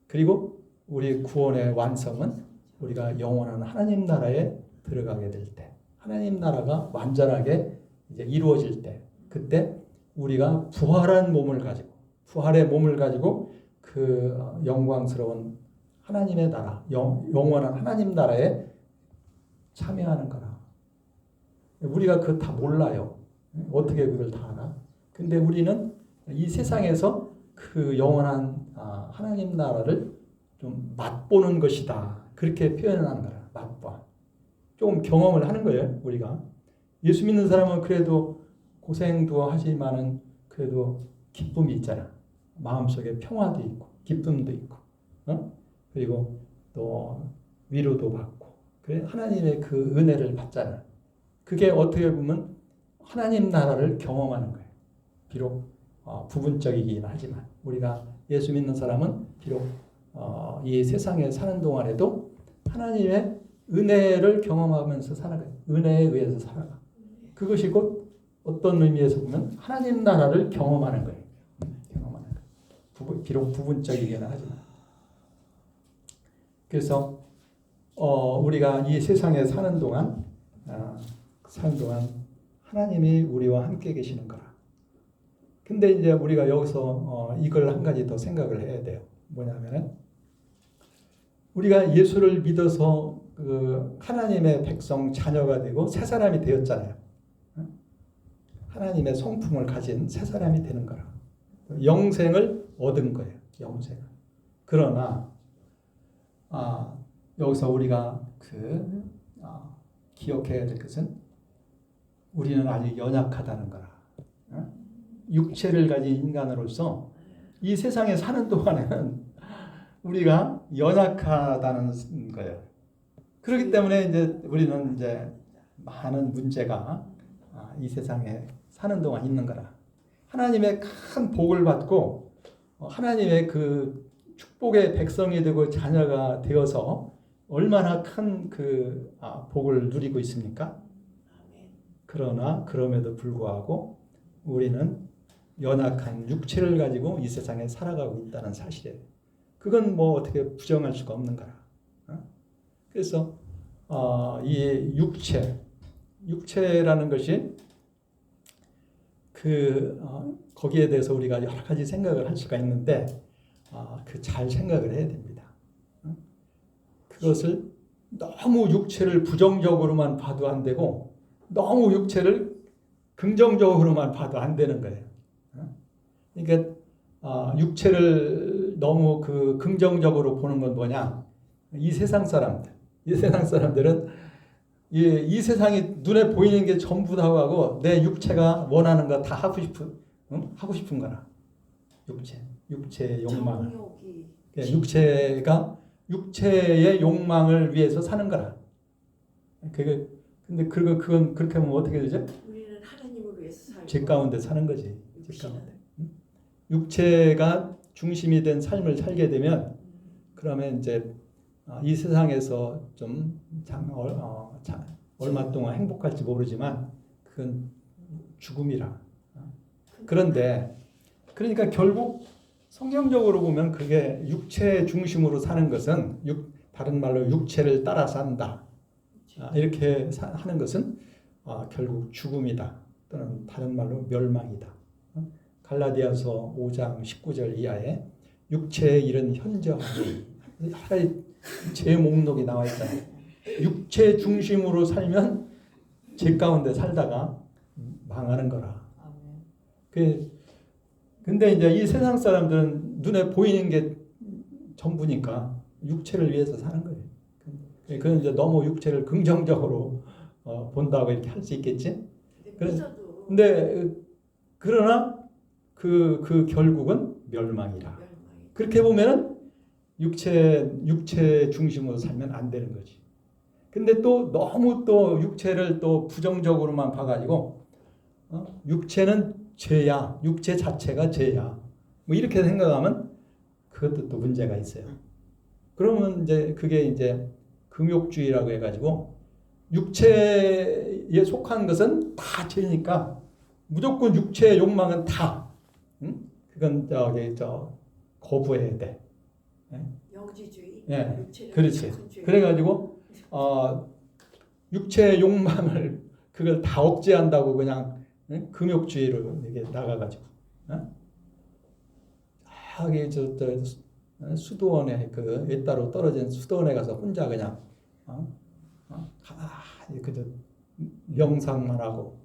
[SPEAKER 1] 그리고 우리 구원의 완성은 우리가 영원한 하나님 나라에 들어가게 될 때, 하나님 나라가 완전하게 이제 이루어질 때, 그때 우리가 부활의 몸을 가지고 그 영광스러운 하나님의 나라, 영원한 하나님 나라에 참여하는 거라. 우리가 그거 다 몰라요. 어떻게 그걸 다 알아? 근데 우리는 이 세상에서 그 영원한 하나님 나라를 좀 맛보는 것이다. 그렇게 표현하는 거라. 맛봐. 조금 경험을 하는 거예요. 우리가. 예수 믿는 사람은 그래도 고생도 하지만은 그래도 기쁨이 있잖아. 마음속에 평화도 있고 기쁨도 있고 그리고 또 위로도 받고 그래 하나님의 그 은혜를 받잖아. 그게 어떻게 보면 하나님 나라를 경험하는 거예요. 비록 부분적이긴 하지만 우리가 예수 믿는 사람은 비록 이 세상에 사는 동안에도 하나님의 은혜를 경험하면서 살아가요. 은혜에 의해서 살아가. 그것이 곧 어떤 의미에서 보면 하나님 나라를 경험하는 거예요. 경험하는 거예요. 비록 부분적이긴 하지만. 그래서 우리가 이 세상에 사는 동안 하나님이 우리와 함께 계시는 거라. 근데 이제 우리가 여기서 이걸 한 가지 더 생각을 해야 돼요. 뭐냐면은 우리가 예수를 믿어서 그 하나님의 백성 자녀가 되고 새 사람이 되었잖아요. 하나님의 성품을 가진 새 사람이 되는 거라. 영생을 얻은 거예요. 영생을. 그러나 여기서 우리가 기억해야 될 것은 우리는 아직 연약하다는 거라. 육체를 가진 인간으로서 이 세상에 사는 동안에는 우리가 연약하다는 거예요. 그렇기 때문에 이제 우리는 이제 많은 문제가 이 세상에 사는 동안 있는 거라. 하나님의 큰 복을 받고 하나님의 그 축복의 백성이 되고 자녀가 되어서 얼마나 큰 그 복을 누리고 있습니까? 그러나 그럼에도 불구하고 우리는 연약한 육체를 가지고 이 세상에 살아가고 있다는 사실이에요. 그건 뭐 어떻게 부정할 수가 없는 거라. 그래서 이 육체라는 것이 거기에 대해서 우리가 여러 가지 생각을 할 수가 있는데 잘 생각을 해야 됩니다. 그것을 너무 육체를 부정적으로만 봐도 안 되고 너무 육체를 긍정적으로만 봐도 안 되는 거예요. 그러니까 육체를 너무 긍정적으로 보는 건 뭐냐? 이 세상 사람들은 이 세상이 눈에 보이는 게 전부 다 하고 내 육체가 원하는 거 다 하고 싶은 거라. 육체의 욕망을. 육체의 욕망을 위해서 사는 거라. 근데 그건 그렇게 하면 어떻게 되죠?
[SPEAKER 2] 우리는 하나님을 위해서 살고
[SPEAKER 1] 죄 가운데 사는 거지. 죄 가운데. 육체가 중심이 된 삶을 살게 되면 그러면 이제 이 세상에서 좀 얼마 동안 행복할지 모르지만 그건 죽음이라. 그런데 그러니까 결국 성경적으로 보면 그게 육체 중심으로 사는 것은 다른 말로 육체를 따라 산다. 이렇게 하는 것은 결국 죽음이다. 또는 다른 말로 멸망이다. 갈라디아서 5장 19절 이하에 육체의 일은 현저하니 하나의 제 목록이 나와 있잖아요. 육체 중심으로 살면 죄 가운데 살다가 망하는 거라. 근데 이제 이 세상 사람들은 눈에 보이는 게 전부니까 육체를 위해서 사는 거예요. 그건 이제 너무 육체를 긍정적으로 본다고 이렇게 할 수 있겠지. 근데 그러나 그 결국은 멸망이라. 그렇게 보면은 육체 중심으로 살면 안 되는 거지. 근데 또 너무 또 육체를 또 부정적으로만 봐가지고 육체는 죄야, 육체 자체가 죄야. 뭐 이렇게 생각하면 그것도 또 문제가 있어요. 그러면 이제 그게 이제 금욕주의라고 해가지고 육체에 속한 것은 다 죄니까 무조건 육체의 욕망은 다, 그건 거부해야 돼.
[SPEAKER 2] 영지주의.
[SPEAKER 1] 예, 그렇지. 그래가지고 육체의 욕망을 그걸 다 억제한다고 그냥 금욕주의로 이게 나가가지고 수도원에 외따로 떨어진 수도원에 가서 혼자 그냥 그저 명상만 하고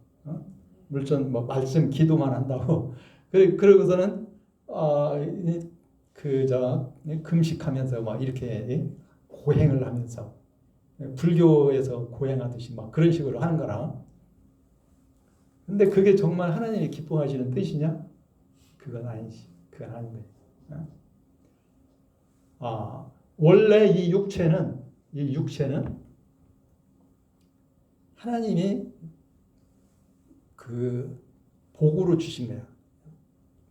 [SPEAKER 1] 물론 뭐 말씀 기도만 한다고 그러고서는 금식하면서 막 이렇게 고행을 하면서 불교에서 고행하듯이 막 그런 식으로 하는 거라. 근데 그게 정말 하나님이 기뻐하시는 뜻이냐? 그건 아니지. 그건 아닌 거예요. 원래 이 육체는 하나님이 그 복으로 주신 거야.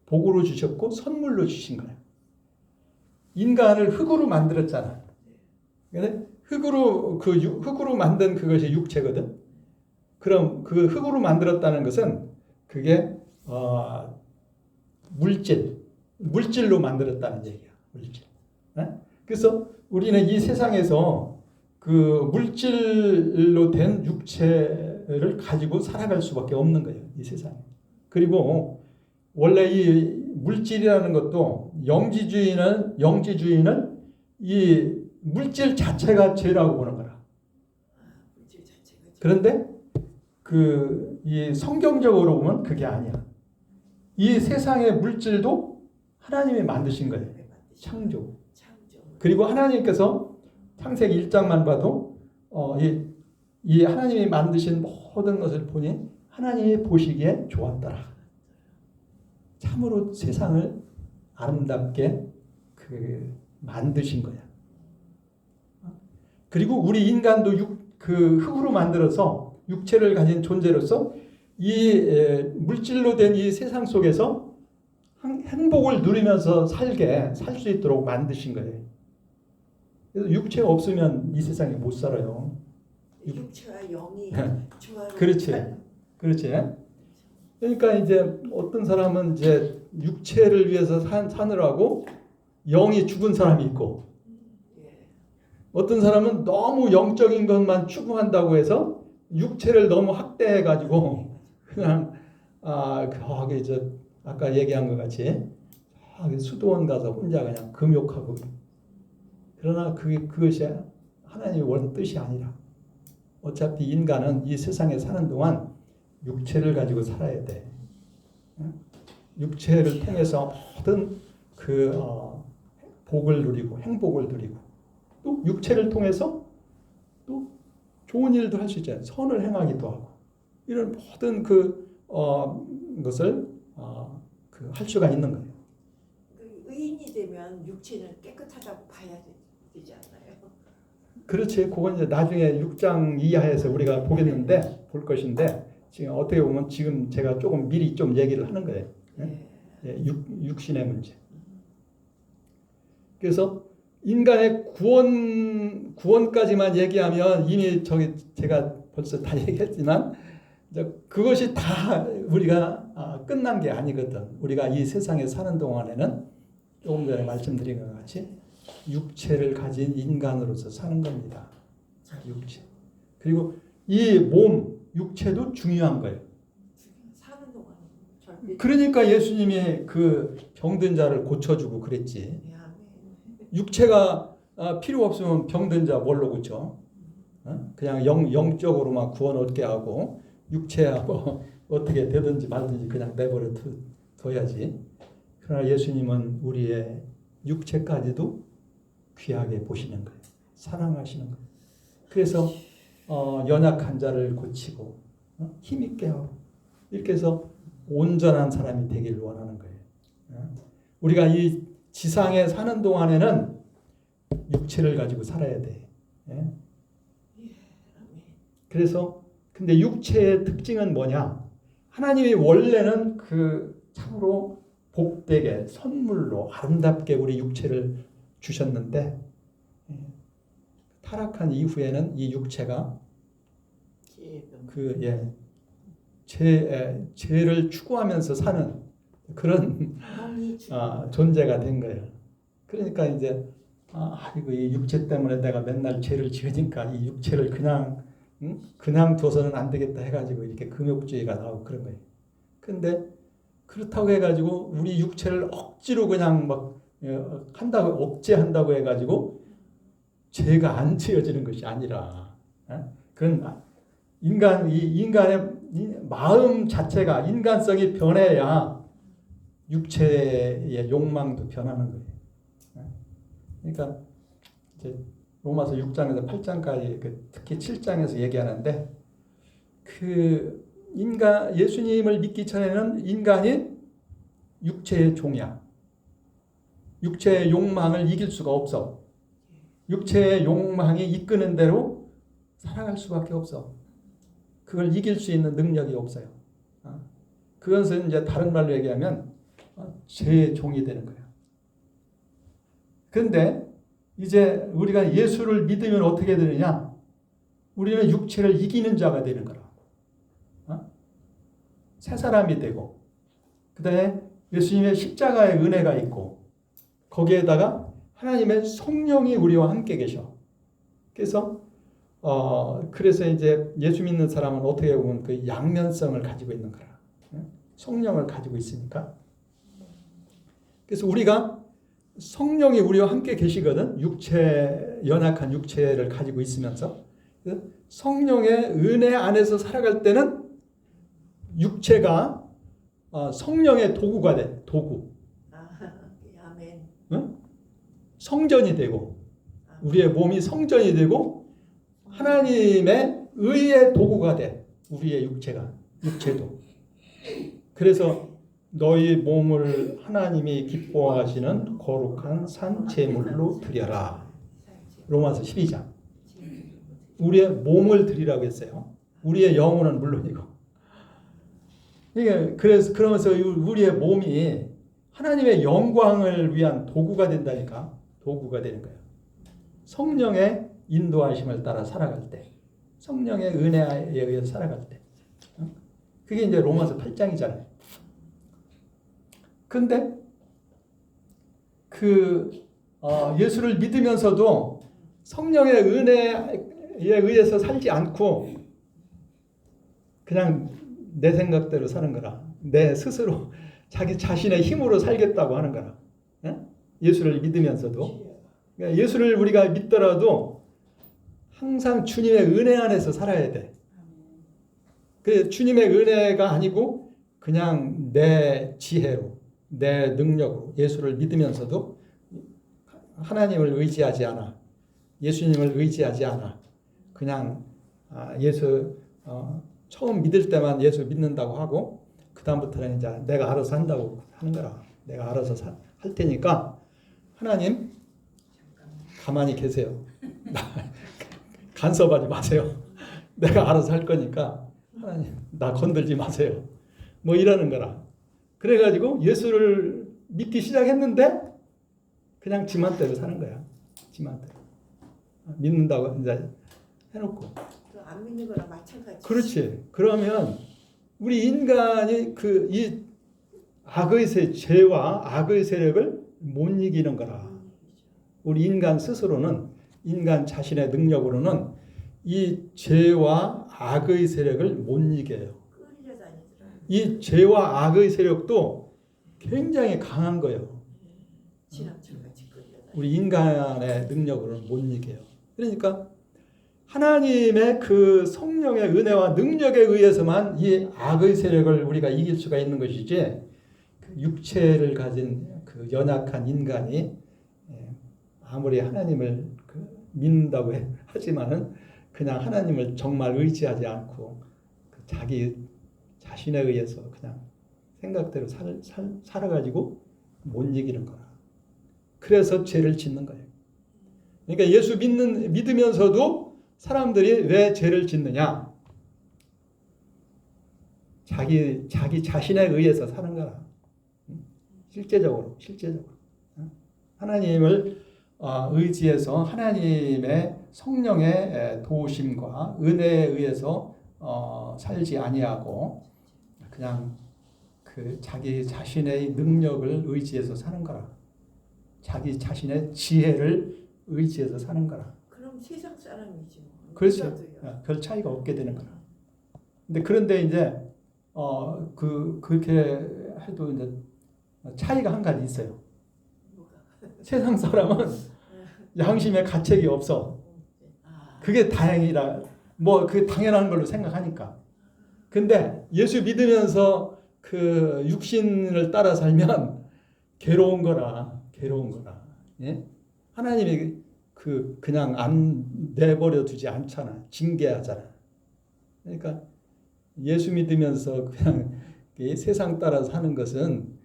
[SPEAKER 1] 복으로 주셨고 선물로 주신 거야. 인간을 흙으로 만들었잖아. 근데 흙으로 만든 그것이 육체거든. 그럼 그 흙으로 만들었다는 것은 그게 물질로 만들었다는 얘기야. 물질. 그래서 우리는 이 세상에서 그 물질로 된 육체를 가지고 살아갈 수밖에 없는 거예요. 이 세상에. 그리고 원래 이 물질이라는 것도 영지주의는 이 물질 자체가 죄라고 보는 거라.
[SPEAKER 2] 물질 자체가
[SPEAKER 1] 그런데 이 성경적으로 보면 그게 아니야. 이 세상의 물질도 하나님이 만드신 거예요. 창조. 그리고 하나님께서 창세기 1장만 봐도 이 하나님이 만드신 모든 것을 보니 하나님이 보시기에 좋았더라. 참으로 세상을 아름답게 만드신 거야. 그리고 우리 인간도 흙으로 만들어서 육체를 가진 존재로서 이 물질로 된 이 세상 속에서 행복을 누리면서 살 수 있도록 만드신 거예요. 그래서 육체가 없으면 이 세상에 못 살아요.
[SPEAKER 2] 육체와 영이 조화로.
[SPEAKER 1] 그렇지. 그러니까 이제 어떤 사람은 이제 육체를 위해서 사느라고 영이 죽은 사람이 있고, 어떤 사람은 너무 영적인 것만 추구한다고 해서 육체를 너무 학대해가지고 그냥 거기 아까 얘기한 것 같이 수도원 가서 혼자 그냥 금욕하고. 그러나 그것이 하나님의 원 뜻이 아니라 어차피 인간은 이 세상에 사는 동안 육체를 가지고 살아야 돼. 육체를 통해서 모든 복을 누리고 행복을 누리고 또 육체를 통해서 또 좋은 일도 할 수 있잖아요. 선을 행하기도 하고 이런 모든 것을 할 수가 있는 거예요.
[SPEAKER 2] 의인이 되면 육체는 깨끗하다고 봐야 되지 않나요?
[SPEAKER 1] 그렇지. 그건 이제 나중에 6장 이하에서 우리가 볼 것인데 지금 어떻게 보면 지금 제가 조금 미리 좀 얘기를 하는 거예요. 육신의 문제. 그래서 인간의 구원까지만 얘기하면 이미 제가 벌써 다 얘기했지만 그것이 다 우리가 끝난 게 아니거든. 우리가 이 세상에 사는 동안에는 조금 전에 말씀드린 것 같이 육체를 가진 인간으로서 사는 겁니다. 육체. 그리고 이 육체도 중요한 거예요.
[SPEAKER 2] 사는 동안.
[SPEAKER 1] 그러니까 예수님이 그 병든 자를 고쳐주고 그랬지. 육체가 필요 없으면 병든 자 뭘로 고쳐? 그냥 영적으로만 구원 얻게 하고 육체하고 어떻게 되든지 말든지 그냥 내버려 둬야지. 그러나 예수님은 우리의 육체까지도 귀하게 보시는 거예요. 사랑하시는 거예요. 그래서 연약한 자를 고치고 힘있게 하고 이렇게 해서 온전한 사람이 되기를 원하는 거예요. 우리가 이 지상에 사는 동안에는 육체를 가지고 살아야 돼. 그래서 근데 육체의 특징은 뭐냐? 하나님이 원래는 참으로 복되게 선물로 아름답게 우리 육체를 주셨는데 타락한 이후에는 이 육체가 죄를 추구하면서 사는 그런 존재가 된 거예요. 그러니까 이제 이 육체 때문에 내가 맨날 죄를 지으니까 이 육체를 그냥 둬서는 안 되겠다 해가지고 이렇게 금욕주의가 나오고 그런 거예요. 근데 그렇다고 해가지고 우리 육체를 억지로 그냥 막 억제한다고 해가지고 죄가 안 지어지는 것이 아니라 그건 인간의 마음 자체가 인간성이 변해야 육체의 욕망도 변하는 거예요. 그러니까 이제 로마서 6장에서 8장까지 특히 7장에서 얘기하는데 예수님을 믿기 전에는 인간이 육체의 종이야. 육체의 욕망을 이길 수가 없어. 육체의 욕망이 이끄는 대로 살아갈 수밖에 없어. 그걸 이길 수 있는 능력이 없어요. 그것은 이제 다른 말로 얘기하면 죄의 종이 되는 거야. 그런데 이제 우리가 예수를 믿으면 어떻게 되느냐? 우리는 육체를 이기는 자가 되는 거라. 새 사람이 되고, 그 다음에 예수님의 십자가의 은혜가 있고, 거기에다가 하나님의 성령이 우리와 함께 계셔. 그래서 이제 예수 믿는 사람은 어떻게 보면 그 양면성을 가지고 있는 거라. 성령을 가지고 있으니까. 그래서 우리가 성령이 우리와 함께 계시거든. 연약한 육체를 가지고 있으면서. 성령의 은혜 안에서 살아갈 때는 육체가 성령의 도구가 돼. 도구.
[SPEAKER 2] 아멘.
[SPEAKER 1] 응? 성전이 되고, 우리의 몸이 성전이 되고, 하나님의 의의 도구가 돼. 우리의 육체도. 그래서 너희 몸을 하나님이 기뻐하시는 거룩한 산 제물로 드려라. 로마서 12장. 우리의 몸을 드리라고 했어요. 우리의 영혼은 물론이고. 그러면서 우리의 몸이 하나님의 영광을 위한 도구가 된다니까. 도구가 되는 거예요. 성령의 인도하심을 따라 살아갈 때, 성령의 은혜에 의해서 살아갈 때, 그게 이제 로마서 8장이잖아요. 근데 예수를 믿으면서도 성령의 은혜에 의해서 살지 않고 그냥 내 생각대로 사는 거라. 내 스스로 자기 자신의 힘으로 살겠다고 하는 거라. 예수를 믿으면서도. 그러니까 예수를 우리가 믿더라도 항상 주님의 은혜 안에서 살아야 돼. 그 주님의 은혜가 아니고 그냥 내 지혜로, 내 능력으로 예수를 믿으면서도 하나님을 의지하지 않아. 예수님을 의지하지 않아. 그냥 처음 믿을 때만 예수 믿는다고 하고 그 다음부터는 이제 내가 알아서 한다고 하는 거라. 내가 알아서 할 테니까 하나님 가만히 계세요. 간섭하지 마세요. 내가 알아서 할 거니까 하나님 나 건들지 마세요. 뭐 이러는 거라. 그래가지고 예수를 믿기 시작했는데 그냥 지만대로 사는 거야. 지만대로. 믿는다고 이제 해놓고.
[SPEAKER 2] 안 믿는 거랑 마찬가지.
[SPEAKER 1] 그렇지. 그러면 우리 인간이 이 악의 죄와 악의 세력을 못 이기는 거라. 우리 인간 스스로는 인간 자신의 능력으로는 이 죄와 악의 세력을 못 이겨요. 이 죄와 악의 세력도 굉장히 강한 거예요. 우리 인간의 능력으로는 못 이겨요. 그러니까 하나님의 그 성령의 은혜와 능력에 의해서만 이 악의 세력을 우리가 이길 수가 있는 것이지 육체를 가진 그 연약한 인간이 아무리 하나님을 믿는다고 하지만은 그냥 하나님을 정말 의지하지 않고 자기 자신에 의해서 그냥 생각대로 살아가지고 못 이기는 거라. 그래서 죄를 짓는 거예요. 그러니까 예수 믿으면서도 사람들이 왜 죄를 짓느냐? 자기 자신에 의해서 사는 거라. 실제적으로. 하나님을 의지해서 하나님의 성령의 도우심과 은혜에 의해서 살지 아니하고 그냥 자기 자신의 능력을 의지해서 사는 거라. 자기 자신의 지혜를 의지해서 사는 거라.
[SPEAKER 2] 그럼 세상 사람이지.
[SPEAKER 1] 그렇지. 별 차이가 없게 되는 거라. 그런데 이제 그렇게 해도 이제 차이가 한 가지 있어요. 세상 사람은 양심의 가책이 없어. 그게 다행이라 그 당연한 걸로 생각하니까. 근데 예수 믿으면서 그 육신을 따라 살면 괴로운 거라. 예? 하나님이 그냥 안 내버려 두지 않잖아. 징계하잖아. 그러니까 예수 믿으면서 그냥 세상 따라 사는 것은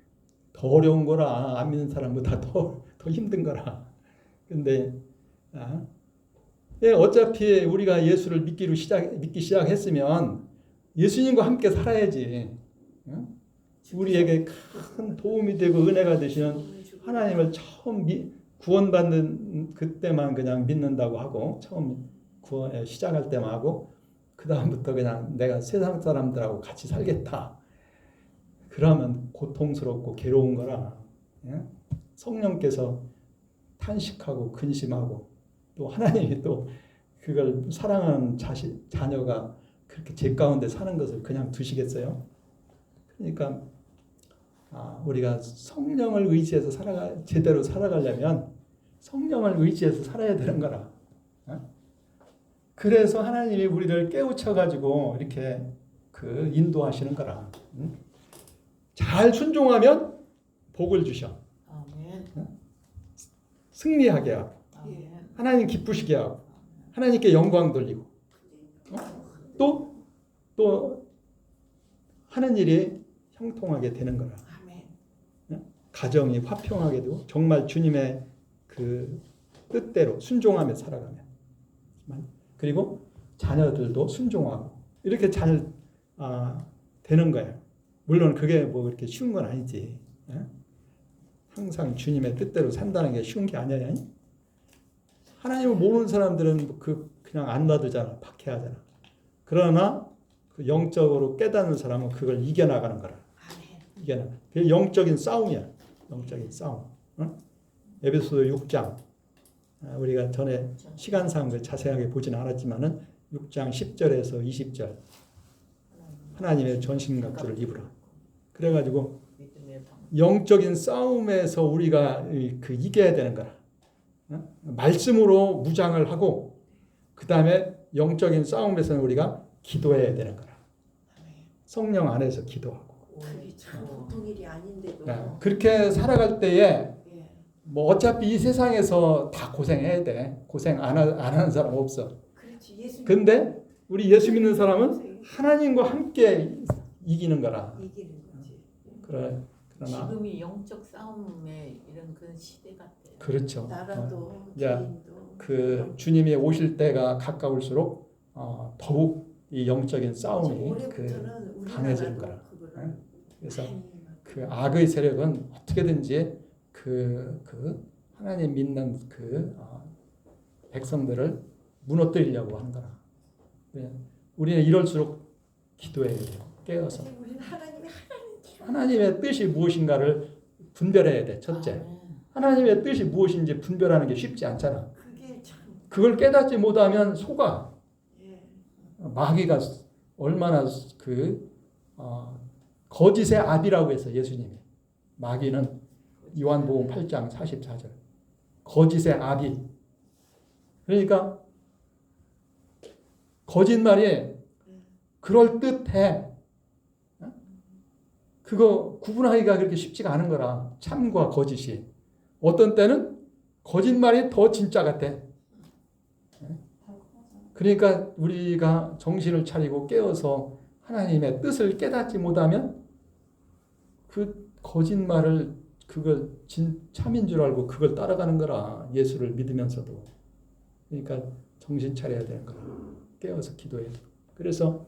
[SPEAKER 1] 더 어려운 거라. 안 믿는 사람보다 더 힘든 거라. 근데 어차피 우리가 예수를 믿기 시작했으면 예수님과 함께 살아야지. 우리에게 큰 도움이 되고 은혜가 되시는 하나님을 처음 구원받는 그때만 그냥 믿는다고 하고 처음 구원 시작할 때만 하고 그 다음부터 그냥 내가 세상 사람들하고 같이 살겠다. 그러면 고통스럽고 괴로운 거라. 예? 성령께서 탄식하고 근심하고 또 하나님이 또 그걸 사랑하는 자녀가 그렇게 죄 가운데 사는 것을 그냥 두시겠어요? 그러니까 우리가 성령을 의지해서 제대로 살아가려면 성령을 의지해서 살아야 되는 거라. 그래서 하나님이 우리를 깨우쳐가지고 이렇게 그 인도하시는 거라. 잘 순종하면 복을 주셔.
[SPEAKER 3] 아멘.
[SPEAKER 1] 승리하게 하고
[SPEAKER 3] 아멘.
[SPEAKER 1] 하나님 기쁘시게 하고 하나님께 영광 돌리고 또 하는 일이 형통하게 되는 거라.
[SPEAKER 2] 아멘.
[SPEAKER 1] 가정이 화평하게 되고 정말 주님의 그 뜻대로 순종하며 살아가면 그리고 자녀들도 순종하고 이렇게 잘 되는 거예요. 물론 그게 뭐 그렇게 쉬운 건 아니지. 항상 주님의 뜻대로 산다는 게 쉬운 게 아니야. 하나님을 모르는 사람들은 그냥 안 놔두잖아. 박해하잖아. 그러나 그 영적으로 깨닫는 사람은 그걸 이겨나가는 거라. 이겨나가. 그게 영적인 싸움이야. 영적인 싸움. 에베소서 6장. 우리가 전에 시간상 자세하게 보지는 않았지만은 6장 10절에서 20절. 하나님의 전신갑주를 입으라. 그래가지고 영적인 싸움에서 우리가 이겨야 되는 거라. 말씀으로 무장을 하고 그 다음에 영적인 싸움에서는 우리가 기도해야 되는 거라. 성령 안에서 기도하고.
[SPEAKER 2] 그게 참 보통 일이 아닌데도.
[SPEAKER 1] 그렇게 살아갈 때에
[SPEAKER 2] 예.
[SPEAKER 1] 뭐 어차피 이 세상에서 다 고생해야 돼. 고생 안 하는 사람 없어.
[SPEAKER 2] 그렇지. 예수.
[SPEAKER 1] 근데 우리 예수 믿는 사람은 하나님과 함께 이기는 거라.
[SPEAKER 2] 이기는 거지.
[SPEAKER 1] 그러나
[SPEAKER 3] 지금이 영적 싸움의 이런 그런 시대 같아요.
[SPEAKER 1] 그렇죠.
[SPEAKER 2] 나라도
[SPEAKER 1] 야,
[SPEAKER 2] 개인도.
[SPEAKER 1] 그 주님이 오실 때가 가까울수록 더욱 이 영적인 싸움이
[SPEAKER 2] 올해부터는
[SPEAKER 1] 강해질 거라.
[SPEAKER 2] 그거를
[SPEAKER 1] 그래서
[SPEAKER 2] 많이
[SPEAKER 1] 그 악의 세력은 어떻게든지 그 하나님 믿는 백성들을 무너뜨리려고 하는 거라. 우리는 이럴수록 기도해야 돼요. 깨어서
[SPEAKER 2] 우리는
[SPEAKER 1] 하나님의 뜻이 무엇인가를 분별해야 돼. 첫째,
[SPEAKER 3] 아멘.
[SPEAKER 1] 하나님의 뜻이 무엇인지 분별하는 게 쉽지 않잖아.
[SPEAKER 2] 그게 참.
[SPEAKER 1] 그걸 깨닫지 못하면 속아.
[SPEAKER 2] 예.
[SPEAKER 1] 마귀가 얼마나 거짓의 압이라고 해서 예수님이 마귀는 요한복음 8장 44절 거짓의 압이 그러니까 거짓말이 그럴듯해. 그거 구분하기가 그렇게 쉽지가 않은 거라. 참과 거짓이 어떤 때는 거짓말이 더 진짜 같아. 그러니까 우리가 정신을 차리고 깨어서 하나님의 뜻을 깨닫지 못하면 그 거짓말을 그걸 참인 줄 알고 그걸 따라가는 거라. 예수를 믿으면서도. 그러니까 정신 차려야 되는 거라. 깨어서 기도해야 돼. 그래서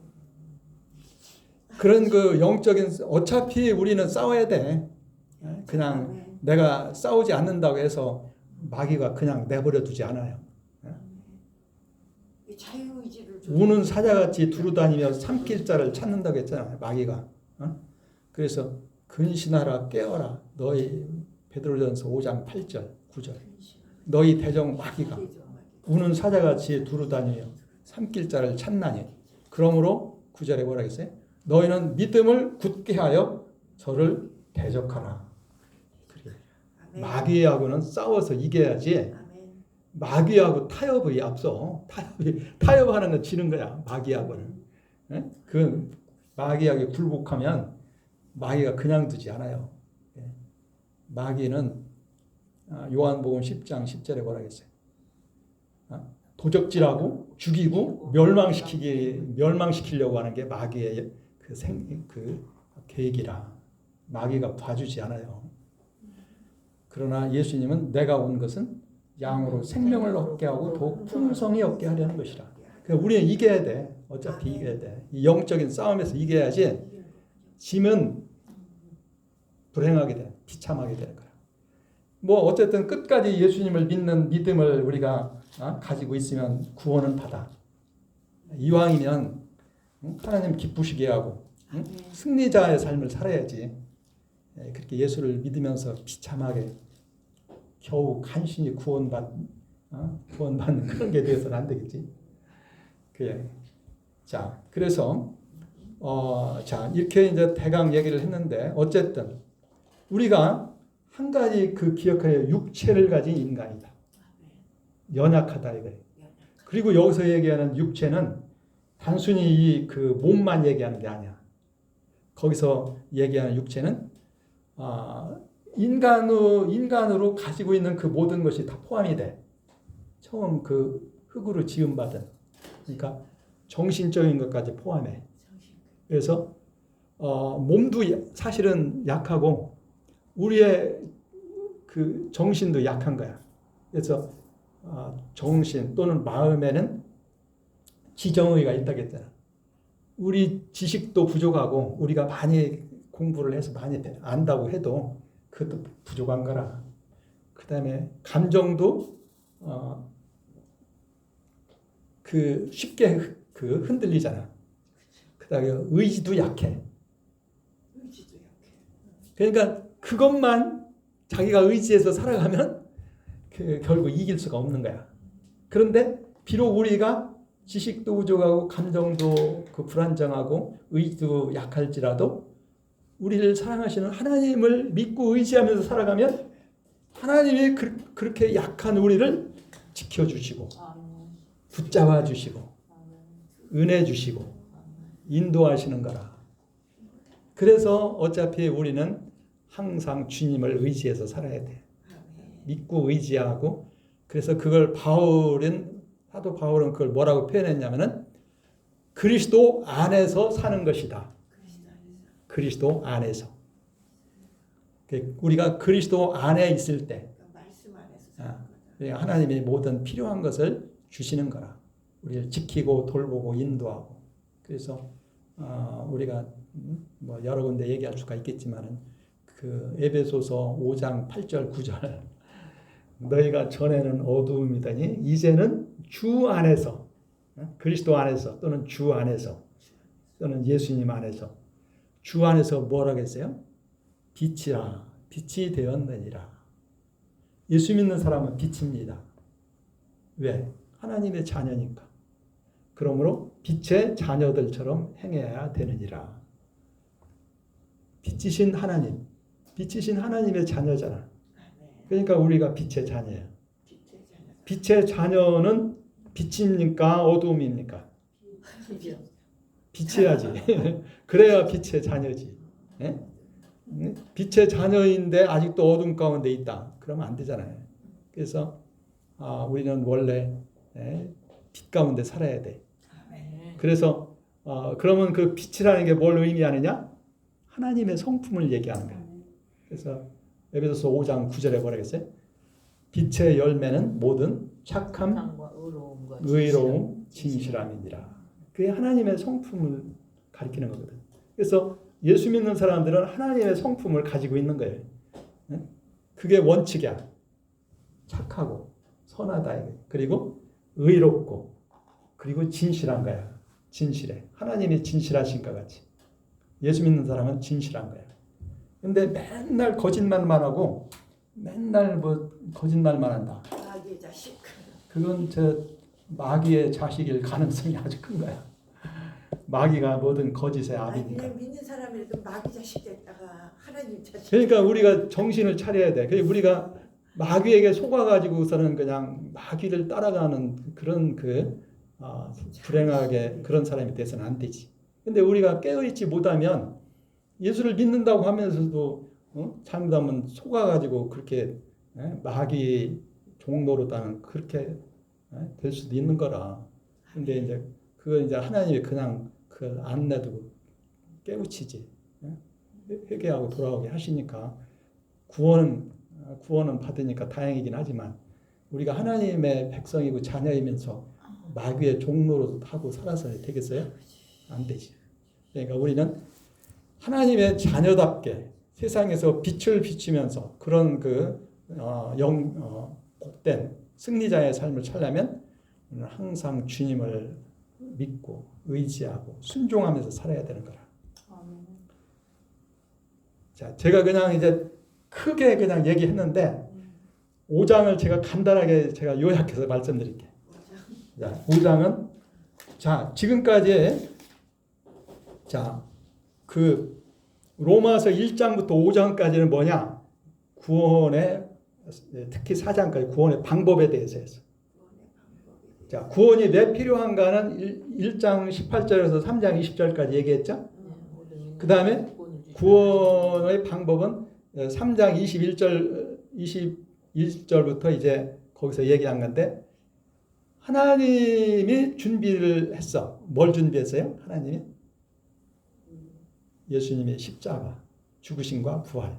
[SPEAKER 1] 그런 그 영적인 어차피 우리는 싸워야 돼. 그냥 내가 싸우지 않는다고 해서 마귀가 그냥 내버려 두지 않아요.
[SPEAKER 2] 자유의지를
[SPEAKER 1] 우는 사자같이 두루다니며 삼킬 자를 찾는다고 했잖아요. 마귀가. 그래서 근신하라 깨어라. 너희 베드로전서 5장 8절 9절 너희 대적 마귀가 우는 사자같이 두루다니며 삼킬 자를 찾나니 그러므로 9절에 뭐라 했어요? 너희는 믿음을 굳게 하여 저를 대적하라. 그래. 마귀하고는 싸워서 이겨야지. 마귀하고 타협이 앞서. 타협하는 건 지는 거야. 마귀하고는. 그 마귀하게 굴복하면 마귀가 그냥 두지 않아요. 마귀는 요한복음 10장 10절에 뭐라 했어요? 도적질하고 죽이고 멸망시키려고 하는 게 마귀의 그 계획이라. 마귀가 봐주지 않아요. 그러나 예수님은 내가 온 것은 양으로 생명을 얻게 하고 더욱 풍성히 얻게 하려는 것이라. 그러니까 우리는 이겨야 돼. 어차피 이겨야 돼. 이 영적인 싸움에서 이겨야지 지면 불행하게 돼. 비참하게 되는 거야. 뭐 어쨌든 끝까지 예수님을 믿는 믿음을 우리가 가지고 있으면 구원은 받아. 이왕이면 하나님 기쁘시게 하고 승리자의 삶을 살아야지. 그렇게 예수를 믿으면서 비참하게 겨우 간신히 구원받는 그런 게 되어서는 안 되겠지. 그래. 자, 그래서 자 이렇게 이제 대강 얘기를 했는데 어쨌든 우리가 한 가지 그 기억해야 육체를 가진 인간이다. 연약하다 이거예요. 그리고 여기서 얘기하는 육체는 단순히 이 그 몸만 얘기하는 게 아니야. 거기서 얘기하는 육체는 인간으로 가지고 있는 그 모든 것이 다 포함이 돼. 처음 그 흙으로 지음받은. 그러니까 정신적인 것까지 포함해. 그래서 몸도 사실은 약하고 우리의 그 정신도 약한 거야. 그래서 정신 또는 마음에는 지정의가 있다고 했잖아. 우리 지식도 부족하고 우리가 많이 공부를 해서 많이 안다고 해도 그것도 부족한 거라. 그 다음에 감정도 그 쉽게 그 흔들리잖아. 그 다음에 의지도 약해. 그러니까 그것만 자기가 의지해서 살아가면 결국 이길 수가 없는 거야. 그런데 비록 우리가 지식도 부족하고 감정도 그 불안정하고 의지도 약할지라도 우리를 사랑하시는 하나님을 믿고 의지하면서 살아가면 하나님이 그렇게 약한 우리를 지켜주시고 붙잡아 주시고 은혜 주시고 인도하시는 거라. 그래서 어차피 우리는 항상 주님을 의지해서 살아야 돼. 믿고 의지하고. 그래서 그걸 사도 바울은 그걸 뭐라고 표현했냐면은 그리스도 안에서 사는 것이다. 그리스도 안에서. 우리가 그리스도 안에 있을 때 하나님이 모든 필요한 것을 주시는 거라. 우리를 지키고 돌보고 인도하고. 그래서 우리가 뭐 여러 군데 얘기할 수가 있겠지만은 그 에베소서 5장 8절 9절 너희가 전에는 어두움이더니 이제는 주 안에서 그리스도 안에서 또는 주 안에서 또는 예수님 안에서 주 안에서 뭐라고 했어요? 빛이라 빛이 되었느니라. 예수 믿는 사람은 빛입니다. 왜? 하나님의 자녀니까. 그러므로 빛의 자녀들처럼 행해야 되느니라. 빛이신 하나님의 자녀잖아. 그러니까 우리가 빛의 자녀예요. 빛의 자녀는 빛입니까? 어두움입니까? 빛이야지. 그래야 빛의 자녀지. 빛의 자녀인데 아직도 어둠 가운데 있다. 그러면 안 되잖아요. 그래서 우리는 원래 빛 가운데 살아야 돼. 그래서 그러면 그 빛이라는 게 뭘 의미하느냐? 하나님의 성품을 얘기하는 거예요. 그래서 에베소서 5장 9절에 뭐라고 했어요? 빛의 열매는 모든 착함, 의로움, 진실함이니라. 그게 하나님의 성품을 가리키는 거거든. 그래서 예수 믿는 사람들은 하나님의 성품을 가지고 있는 거예요. 그게 원칙이야. 착하고 선하다. 그리고 의롭고 그리고 진실한 거야. 진실해. 하나님이 진실하신 것 같이. 예수 믿는 사람은 진실한 거야. 근데 맨날 거짓말만 하고 맨날 뭐 거짓말만 한다.
[SPEAKER 2] 마귀의 자식.
[SPEAKER 1] 그건 마귀의 자식일 가능성이 아주 큰 거야. 마귀가 뭐든 거짓의 압이니까.
[SPEAKER 2] 그냥 믿는 사람이라도 마귀 자식 됐다가 하나님 자식.
[SPEAKER 1] 그러니까 우리가 정신을 차려야 돼. 우리가 마귀에게 속아가지고서는 그냥 마귀를 따라가는 그런 불행하게 그런 사람이 돼서는 안 되지. 근데 우리가 깨어있지 못하면 예수를 믿는다고 하면서도 잘못하면 속아가지고 그렇게 마귀 종노릇하는 그렇게 될 수도 있는 거라. 근데 이제 그거 이제 하나님이 그냥 그걸 안 놔두고 깨우치지. 회개하고 돌아오게 하시니까 구원은 받으니까 다행이긴 하지만 우리가 하나님의 백성이고 자녀이면서 마귀의 종로로 하고 살아서 되겠어요? 안 되지. 그러니까 우리는 하나님의 자녀답게 세상에서 빛을 비추면서 그런 복된 승리자의 삶을 살려면 우리는 항상 주님을 믿고 의지하고 순종하면서 살아야 되는 거라.
[SPEAKER 3] 아멘.
[SPEAKER 1] 자, 제가 그냥 이제 크게 그냥 얘기했는데 5장을 제가 간단하게 제가 요약해서 말씀드릴게요. 자, 5장은 자, 지금까지 자, 그 로마서 1장부터 5장까지는 뭐냐? 구원의 특히 4장까지 구원의 방법에 대해서 했어. 자, 구원이 왜 필요한가는 1장 18절에서 3장 20절까지 얘기했죠. 그 다음에 구원의 방법은 3장 21절부터 이제 거기서 얘기한 건데 하나님이 준비를 했어. 뭘 준비했어요? 하나님이? 예수님의 십자가, 죽으심과 부활.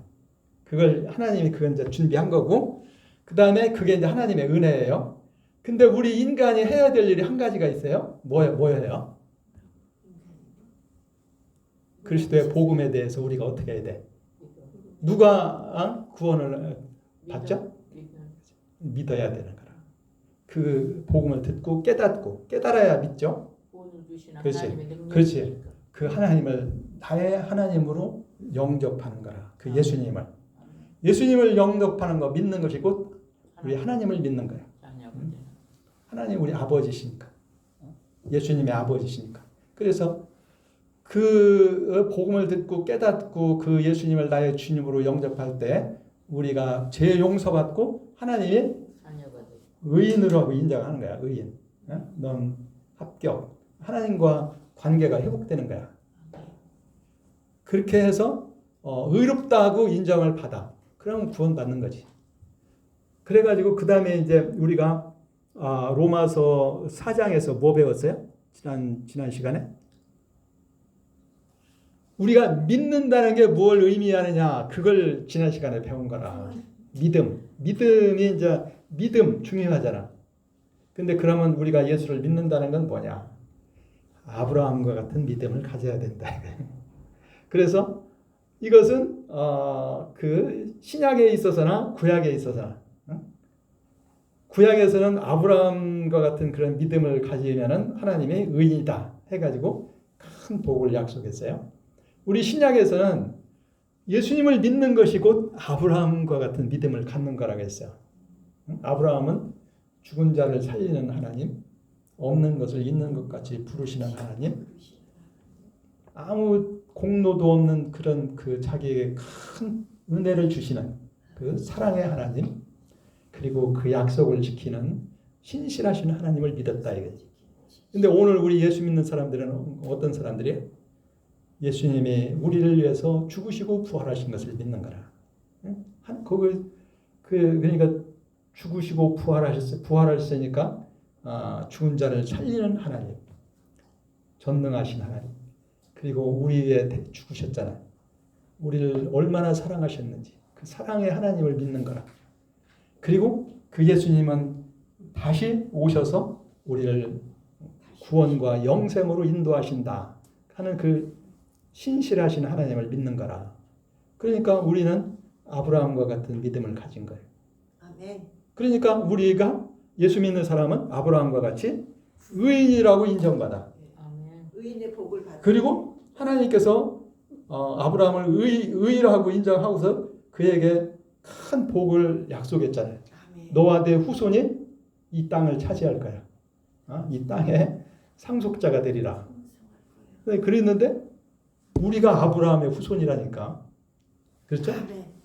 [SPEAKER 1] 그걸 하나님이 그건 이제 준비한 거고 그 다음에 그게 이제 하나님의 은혜예요. 근데 우리 인간이 해야 될 일이 한 가지가 있어요. 뭐예요? 그리스도의 복음에 대해서 우리가 어떻게 해야 돼? 누가 구원을 받죠? 믿어야 되는 거라. 그 복음을 듣고 깨닫고 깨달아야 믿죠. 그렇지. 그 하나님을 나의 하나님으로 영접하는 거라. 그 예수님을 영접하는 거 믿는 것이 곧 우리 하나님을 믿는 거야. 하나님 우리 아버지시니까. 예수님의 아버지시니까. 그래서 그 복음을 듣고 깨닫고 그 예수님을 나의 주님으로 영접할 때 우리가 죄 용서받고 하나님의 의인으로 하고 인정하는 거야. 의인. 넌 합격. 하나님과 관계가 회복되는 거야. 그렇게 해서 의롭다고 인정을 받아. 그러면 구원받는 거지. 그래가지고 그 다음에 이제 우리가 로마서 4장에서 뭐 배웠어요? 지난 시간에? 우리가 믿는다는 게 뭘 의미하느냐? 그걸 지난 시간에 배운 거라. 믿음이 이제 믿음 중요하잖아. 근데 그러면 우리가 예수를 믿는다는 건 뭐냐? 아브라함과 같은 믿음을 가져야 된다. 그래서 이것은 그 신약에 있어서나 구약에 있어서나 구약에서는 아브라함과 같은 그런 믿음을 가지면은 하나님의 의인이다 해가지고 큰 복을 약속했어요. 우리 신약에서는 예수님을 믿는 것이 곧 아브라함과 같은 믿음을 갖는 거라고 했어요. 아브라함은 죽은 자를 살리는 하나님, 없는 것을 있는 것 같이 부르시는 하나님, 아무 공로도 없는 그런 그 자기에게 큰 은혜를 주시는 그 사랑의 하나님, 그리고 그 약속을 지키는 신실하신 하나님을 믿었다 이거지. 근데 오늘 우리 예수 믿는 사람들은 어떤 사람들이에요? 예수님이 우리를 위해서 죽으시고 부활하신 것을 믿는 거라. 그러니까 죽으시고 부활하셨으니까 죽은 자를 살리는 하나님, 전능하신 하나님, 그리고 우리 위해 죽으셨잖아요. 우리를 얼마나 사랑하셨는지 그 사랑의 하나님을 믿는 거라. 그리고 그 예수님은 다시 오셔서 우리를 구원과 영생으로 인도하신다 하는 그 신실하신 하나님을 믿는 거라. 그러니까 우리는 아브라함과 같은 믿음을 가진 거예요.
[SPEAKER 2] 아멘.
[SPEAKER 1] 그러니까 우리가 예수 믿는 사람은 아브라함과 같이 의인이라고 인정받아.
[SPEAKER 2] 의인의 복을 받아.
[SPEAKER 1] 그리고 하나님께서 아브라함을 의인이라고 인정하고서 그에게 큰 복을 약속했잖아요.
[SPEAKER 2] 아멘.
[SPEAKER 1] 너와 네 후손이 이 땅을 차지할 거야. 이 땅의 상속자가 되리라. 그랬는데 우리가 아브라함의 후손이라니까. 그렇죠?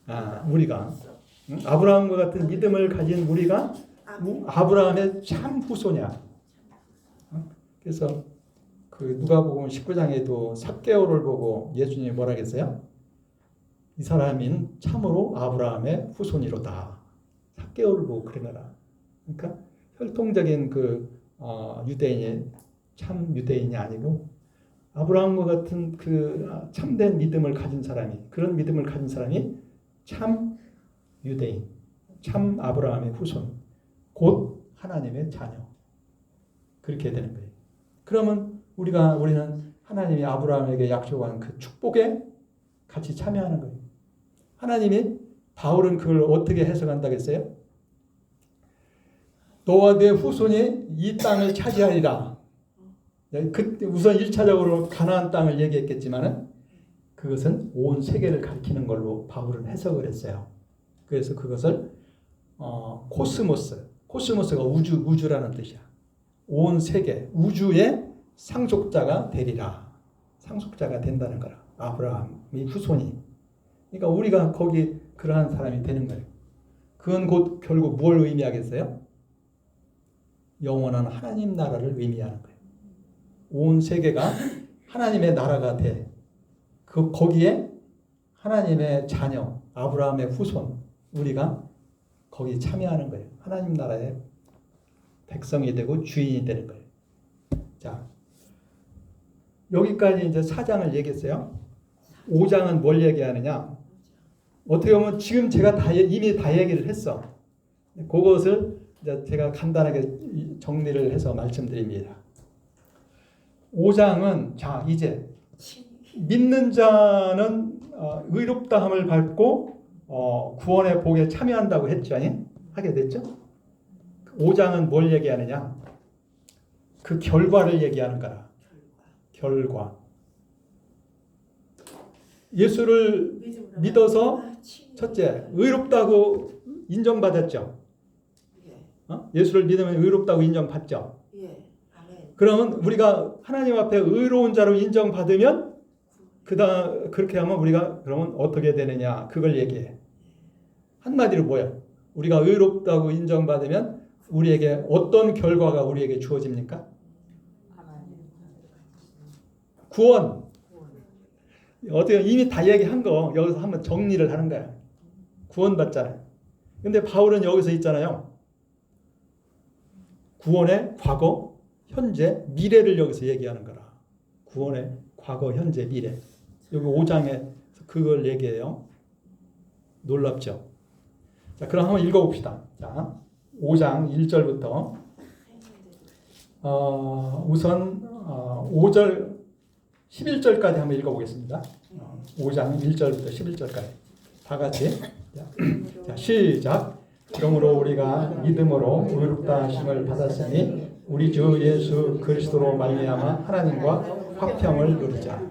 [SPEAKER 2] 아멘.
[SPEAKER 1] 우리가 아브라함과 같은 믿음을 가진 우리가
[SPEAKER 2] 아멘.
[SPEAKER 1] 아브라함의 참 후손이야. 그래서 그 누가복음 19장에도 삭개오를 보고 예수님이 뭐라 했어요? 이 사람인 참으로 아브라함의 후손이로다. 삭개오를 보고 그러더라. 그러니까 혈통적인 그 유대인이 참 유대인이 아니고 아브라함과 같은 그 참된 믿음을 가진 사람이, 그런 믿음을 가진 사람이 참 유대인, 참 아브라함의 후손, 곧 하나님의 자녀. 그렇게 되는 거예요. 그러면 우리는 하나님이 아브라함에게 약속한 그 축복에 같이 참여하는 거예요. 하나님이 바울은 그걸 어떻게 해석한다고 했어요? 너와 네 후손이 이 땅을 차지하리라. 우선 1차적으로 가나안 땅을 얘기했겠지만은 그것은 온 세계를 가리키는 걸로 바울은 해석을 했어요. 그래서 그것을 코스모스가 우주라는 뜻이야. 온 세계, 우주의 상속자가 되리라. 상속자가 된다는 거라. 아브라함의 후손이. 그러니까 우리가 거기 그러한 사람이 되는 거예요. 그건 곧 결국 뭘 의미하겠어요? 영원한 하나님 나라를 의미하는 거예요. 온 세계가 하나님의 나라가 돼. 거기에 하나님의 자녀, 아브라함의 후손, 우리가 거기 참여하는 거예요. 하나님 나라의 백성이 되고 주인이 되는 거예요. 자, 여기까지 이제 4장을 얘기했어요. 5장은 뭘 얘기하느냐? 어떻게 보면 지금 제가 이미 다 얘기를 했어. 그것을 이제 제가 간단하게 정리를 해서 말씀드립니다. 5장은 자 이제 믿는 자는 의롭다함을 받고 구원의 복에 참여한다고 했죠. 하게 됐죠. 5장은 뭘 얘기하느냐? 그 결과를 얘기하는 거라. 결과. 예수를 믿어서 첫째, 의롭다고 인정받았죠. 예수를 믿으면 의롭다고 인정받죠. 그러면 우리가 하나님 앞에 의로운 자로 인정받으면 그렇게 하면 우리가 그러면 어떻게 되느냐? 그걸 얘기해. 한마디로 뭐야? 우리가 의롭다고 인정받으면 우리에게 어떤 결과가 우리에게 주어집니까? 구원. 어떻게 이미 다 얘기한 거 여기서 한번 정리를 하는 거야. 구원받잖아요. 근데 바울은 여기서 있잖아요. 구원의 과거, 현재, 미래를 여기서 얘기하는 거라. 구원의 과거, 현재, 미래. 여기 5장에 그걸 얘기해요. 놀랍죠? 자, 그럼 한번 읽어봅시다. 자, 5장 1절부터 우선 5절 11절까지 한번 읽어보겠습니다. 5장 1절부터 11절까지 다 같이. 자, 시작. 그러므로 우리가 믿음으로 의롭다 하심을 받았으니 우리 주 예수 그리스도로 말미암아 하나님과 화평을 누리자.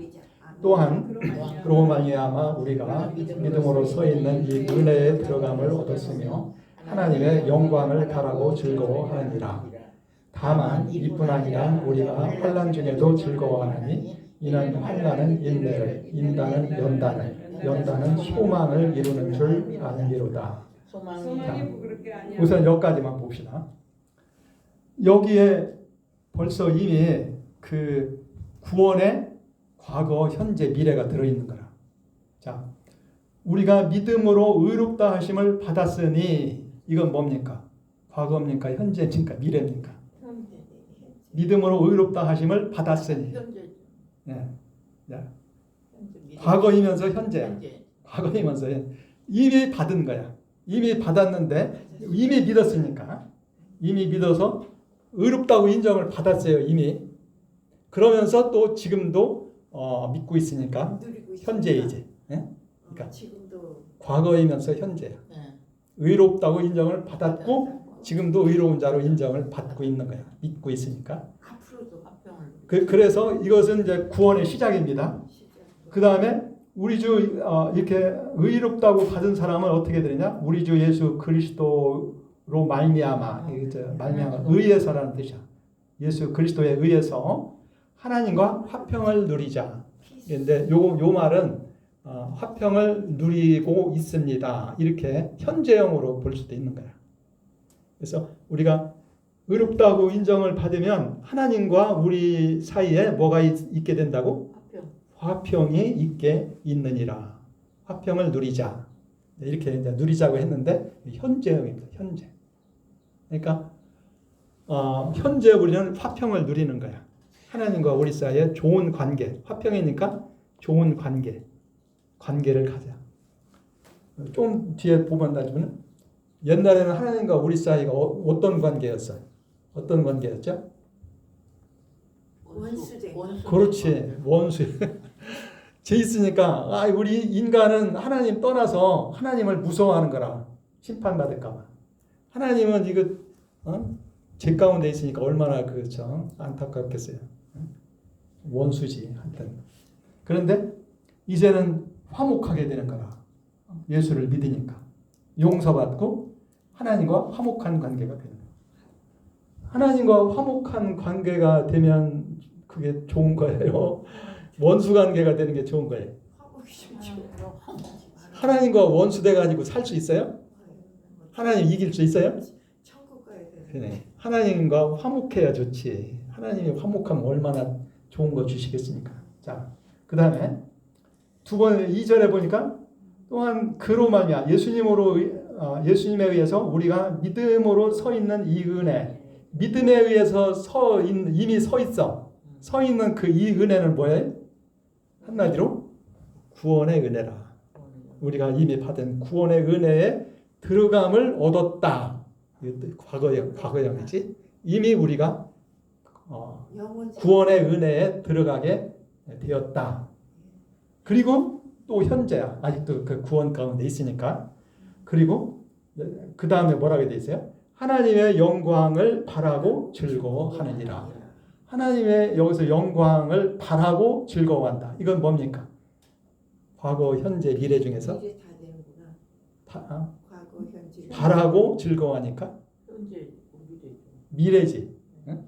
[SPEAKER 1] 또한 그로 말미암아 우리가 믿음으로 서 있는 이 은혜에 들어감을 얻었으며 하나님의 영광을 바라고 즐거워하느니라. 다만 이뿐 아니라 우리가 환난 중에도 즐거워하나니 이는 환난은 인내를, 인단은 연단을, 연단은 소망을 이루는 줄 아느니로다. 우선 여기까지만 봅시다. 여기에 벌써 이미 그 구원의 과거, 현재, 미래가 들어있는 거라. 자, 우리가 믿음으로 의롭다 하심을 받았으니 이건 뭡니까? 과거입니까? 현재입니까? 미래입니까? 믿음으로 의롭다 하심을 받았으니. 예. 과거이면서 현재야. 과거이면서 이미 받은 거야. 이미 받았는데 이미 믿었으니까. 이미 믿어서 의롭다고 인정을 받았어요. 이미. 그러면서 또 지금도 믿고 있으니까 현재 이제. 예? 그러니까
[SPEAKER 2] 지금도
[SPEAKER 1] 과거이면서 현재야. 의롭다고 인정을 받았고 지금도 의로운 자로 인정을 받고 있는 거야. 믿고 있으니까.
[SPEAKER 2] 앞으로도
[SPEAKER 1] 그래서 이것은 이제 구원의 시작입니다. 그 다음에 우리 주 이렇게 의롭다고 받은 사람은 어떻게 되느냐? 우리 주 예수 그리스도로 말미암아, 말미암아 의해서라는 뜻이야. 예수 그리스도에 의해서 하나님과 화평을 누리자. 그런데 요 말은 화평을 누리고 있습니다. 이렇게 현재형으로 볼 수도 있는 거야. 그래서 우리가 의롭다고 인정을 받으면 하나님과 우리 사이에 뭐가 있게 된다고? 화평이 있게 있느니라. 화평을 누리자. 이렇게 이제 누리자고 했는데 현재형입니다. 현재. 그러니까 현재 우리는 화평을 누리는 거야. 하나님과 우리 사이에 좋은 관계. 화평이니까 좋은 관계를 가자. 좀 뒤에 보면 나중에는 옛날에는 하나님과 우리 사이가 어떤 관계였어요? 어떤 관계였죠?
[SPEAKER 2] 원수쟁이.
[SPEAKER 1] 그렇지. 원수. 죄 있으니까 우리 인간은 하나님 떠나서 하나님을 무서워하는 거라. 심판받을까 봐. 하나님은 이거 죄 가운데 있으니까 얼마나 그렇죠. 안타깝겠어요. 원수지 하여튼. 그런데 이제는 화목하게 되는 거라. 예수를 믿으니까 용서받고 하나님과 화목한 관계가 되는 거예요. 하나님과 화목한 관계가 되면 그게 좋은 거예요. 원수 관계가 되는 게 좋은 거예요.
[SPEAKER 2] 화목이 좀 좋아.
[SPEAKER 3] 하나님으로 화목하지 마라.
[SPEAKER 1] 하나님과 원수 돼 가지고 살 수 있어요? 하나님 이길 수 있어요?
[SPEAKER 2] 천국 가야 돼.
[SPEAKER 1] 그래. 하나님과 화목해야 좋지. 하나님이 화목하면 얼마나 좋은 거 주시겠습니까? 자, 그 다음에 두 번 2절에 보니까 또한 그로 말미암아 예수님에 의해서 우리가 믿음으로 서 있는 이 은혜, 믿음에 의해서 이미 서 있어. 서 있는 그 이 은혜는 뭐예요? 한마디로 구원의 은혜라. 우리가 이미 받은 구원의 은혜에 들어감을 얻었다. 과거형이지. 이미 우리가 구원의 은혜에 들어가게 되었다. 그리고 또 현재야. 아직도 그 구원 가운데 있으니까. 그리고 그 다음에 뭐라고 되어 있어요? 하나님의 영광을 바라고 즐거워하느니라. 하나님의 여기서 영광을 바라고 즐거워한다. 이건 뭡니까? 과거, 현재, 미래 중에서
[SPEAKER 2] 미래 다 되는구나.
[SPEAKER 1] 과거,
[SPEAKER 2] 현재.
[SPEAKER 1] 바라고 즐거워하니까
[SPEAKER 3] 현재 미래죠.
[SPEAKER 1] 미래지. 응?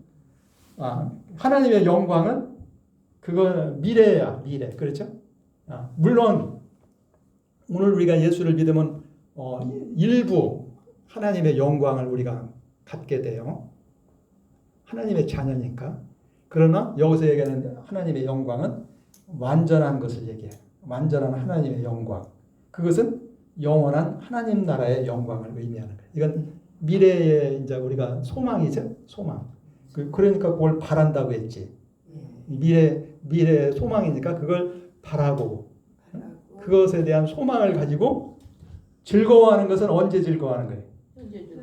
[SPEAKER 1] 하나님의 영광은 그건 미래야, 미래. 그렇죠? 물론 오늘 우리가 예수를 믿으면 일부 하나님의 영광을 우리가 갖게 돼요. 하나님의 자녀니까. 그러나 여기서 얘기하는 하나님의 영광은 완전한 것을 얘기해요. 완전한 하나님의 영광. 그것은 영원한 하나님 나라의 영광을 의미하는 거예요. 이건 미래의 이제 우리가 소망이죠. 소망. 그러니까 그걸 바란다고 했지. 미래 소망이니까 그걸 바라고 그것에 대한 소망을 가지고 즐거워하는 것은 언제 즐거워하는 거예요?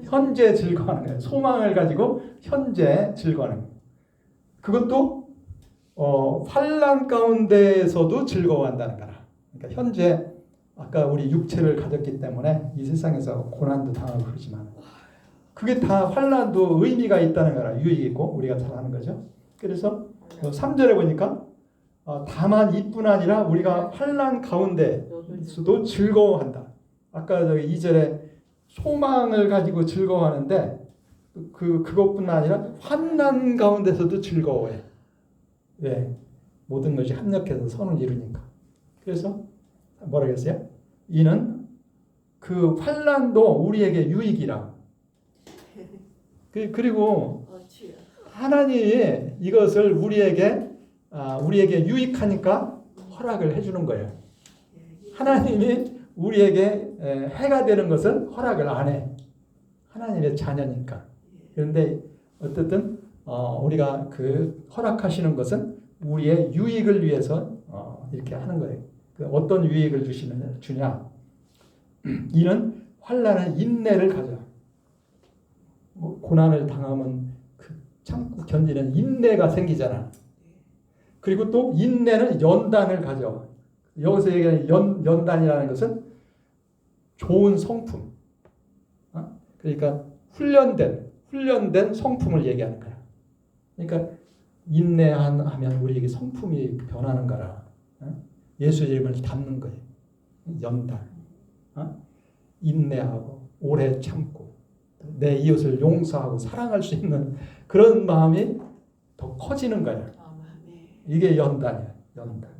[SPEAKER 1] 현재 즐거워하는 거예요. 소망을 가지고 현재 즐거워하는 거예요. 그것도 환난 가운데에서도 즐거워한다는 거라. 그러니까 현재 아까 우리 육체를 가졌기 때문에 이 세상에서 고난도 당하고 그러지만 그게 다 환난도 의미가 있다는 거라. 유익이 있고 우리가 잘 아는 거죠. 그래서 3절에 보니까 다만 이뿐 아니라 우리가 환난 가운데서도 즐거워한다. 아까 저기 2절에 소망을 가지고 즐거워하는데 그것뿐 아니라 환난 가운데서도 즐거워해. 왜? 모든 것이 합력해서 선을 이루니까. 그래서 뭐라고 했어요? 이는 그 환난도 우리에게 유익이라. 그리고 하나님이 이것을 우리에게 유익하니까 허락을 해주는 거예요. 하나님이 우리에게 해가 되는 것은 허락을 안 해. 하나님의 자녀니까. 그런데 어쨌든 우리가 그 허락하시는 것은 우리의 유익을 위해서 이렇게 하는 거예요. 어떤 유익을 주냐? 이는 환난은 인내를 가져. 고난을 당하면 참고 견디는 인내가 생기잖아. 그리고 또 인내는 연단을 가져. 여기서 얘기하는 연단이라는 것은 좋은 성품. 그러니까 훈련된 성품을 얘기하는 거야. 그러니까 인내하면 우리에게 성품이 변하는 거라. 예수 이름을 담는 거예요. 연단. 인내하고 오래 참고 내 이웃을 용서하고 사랑할 수 있는 그런 마음이 더 커지는 거야. 이게 연단이야. 연단.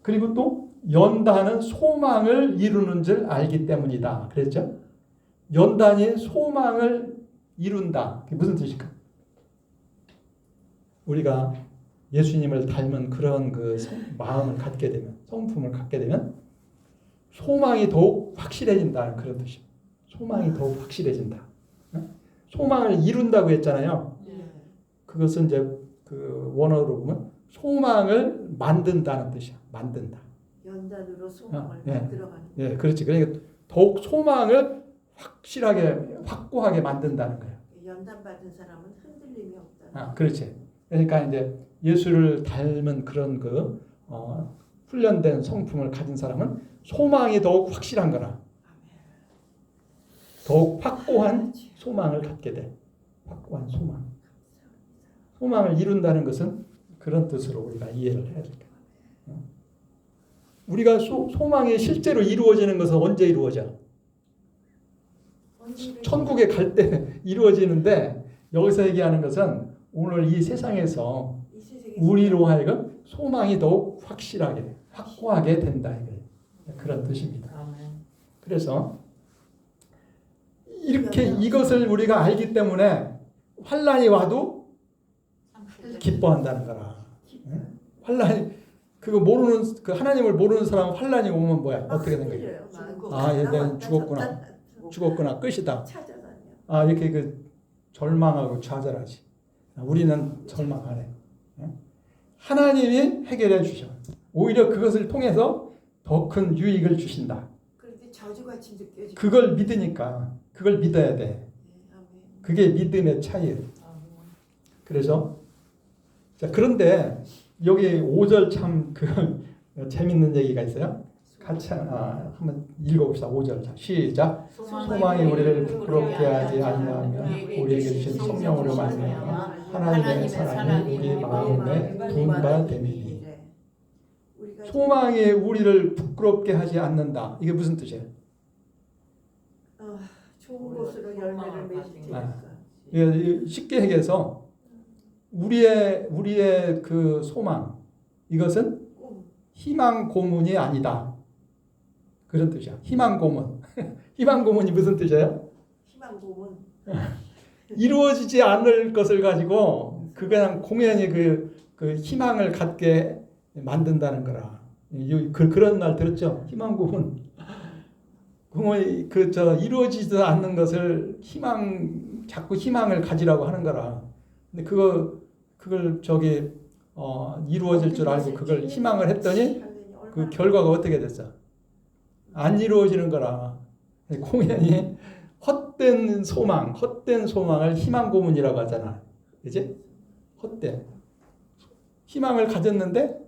[SPEAKER 1] 그리고 또 연단은 소망을 이루는 줄 알기 때문이다. 그랬죠? 연단이 소망을 이룬다. 그게 무슨 뜻일까? 우리가 예수님을 닮은 그런 그 마음을 갖게 되면, 성품을 갖게 되면 소망이 더욱 확실해진다는 그런 뜻이에요. 소망이 더욱 확실해진다. 소망을 이룬다고 했잖아요. 그것은 이제 그 원어로 보면 소망을 만든다는 뜻이야. 만든다.
[SPEAKER 2] 연단으로 소망을
[SPEAKER 1] 예.
[SPEAKER 2] 만들어가는.
[SPEAKER 1] 예, 그렇지. 그러니까 더욱 소망을 확고하게 만든다는 거야.
[SPEAKER 2] 연단 받은 사람은 흔들림이 없다.
[SPEAKER 1] 그렇지. 그러니까 이제 예수를 닮은 그런 훈련된 성품을 가진 사람은 소망이 더욱 확실한 거라. 더욱 확고한 소망을 갖게 돼. 확고한 소망. 소망을 이룬다는 것은 그런 뜻으로 우리가 이해를 해야 될까. 우리가 소망이 실제로 이루어지는 것은 언제 이루어져? 천국에 갈 때 이루어지는데 여기서 얘기하는 것은 오늘 이 세상에서 우리로 하여금 소망이 더욱 확실하게, 확고하게 된다. 그런 뜻입니다. 그래서 이렇게 이것을 우리가 알기 때문에 환난이 와도 기뻐한다는 거라. 환난이 그거 모르는 그 하나님을 모르는 사람 환난이 오면 뭐야? 어떻게 된 거예요? 아, 얘는 죽었구나. 끝이다. 아, 이렇게 그 절망하고 좌절하지. 우리는 절망 안 해. 하나님이 해결해 주셔. 오히려 그것을 통해서 더 큰 유익을 주신다.
[SPEAKER 2] 그런데 저주같이 느껴지고.
[SPEAKER 1] 그걸 믿으니까 그걸 믿어야 돼. 그게 믿음의 차이예요. 그래서 자, 그런데 여기 5절 참 그 재밌는 얘기가 있어요. 같이 한번 읽어봅시다. 5절 자, 시작. 소망이 우리를 부끄럽게 하지 아니하며 우리에게 주신 성령으로 말미암아 하나님의 사랑이 우리 마음에 부은바 됨이니. 소망이 우리를 부끄럽게 하지 않는다. 이게 무슨 뜻이에요?
[SPEAKER 2] 좋은 곳으로 열매를 맺을 테니까.
[SPEAKER 1] 쉽게 얘기해서 우리의 그 소망 이것은 희망 고문이 아니다. 그런 뜻이야. 희망 고문. 희망 고문이 무슨 뜻이에요?
[SPEAKER 2] 희망 고문.
[SPEAKER 1] 이루어지지 않을 것을 가지고 그냥 공연히 그 희망을 갖게 만든다는 거라. 그런 말 들었죠? 희망 고문. 이루어지지 않는 것을 자꾸 희망을 가지라고 하는 거라. 근데 그걸 이루어질 줄 알고 그걸 희망을 했더니 그 결과가 어떻게 됐어? 안 이루어지는 거라. 공연히 헛된 소망을 희망 고문이라고 하잖아. 그지? 헛된. 희망을 가졌는데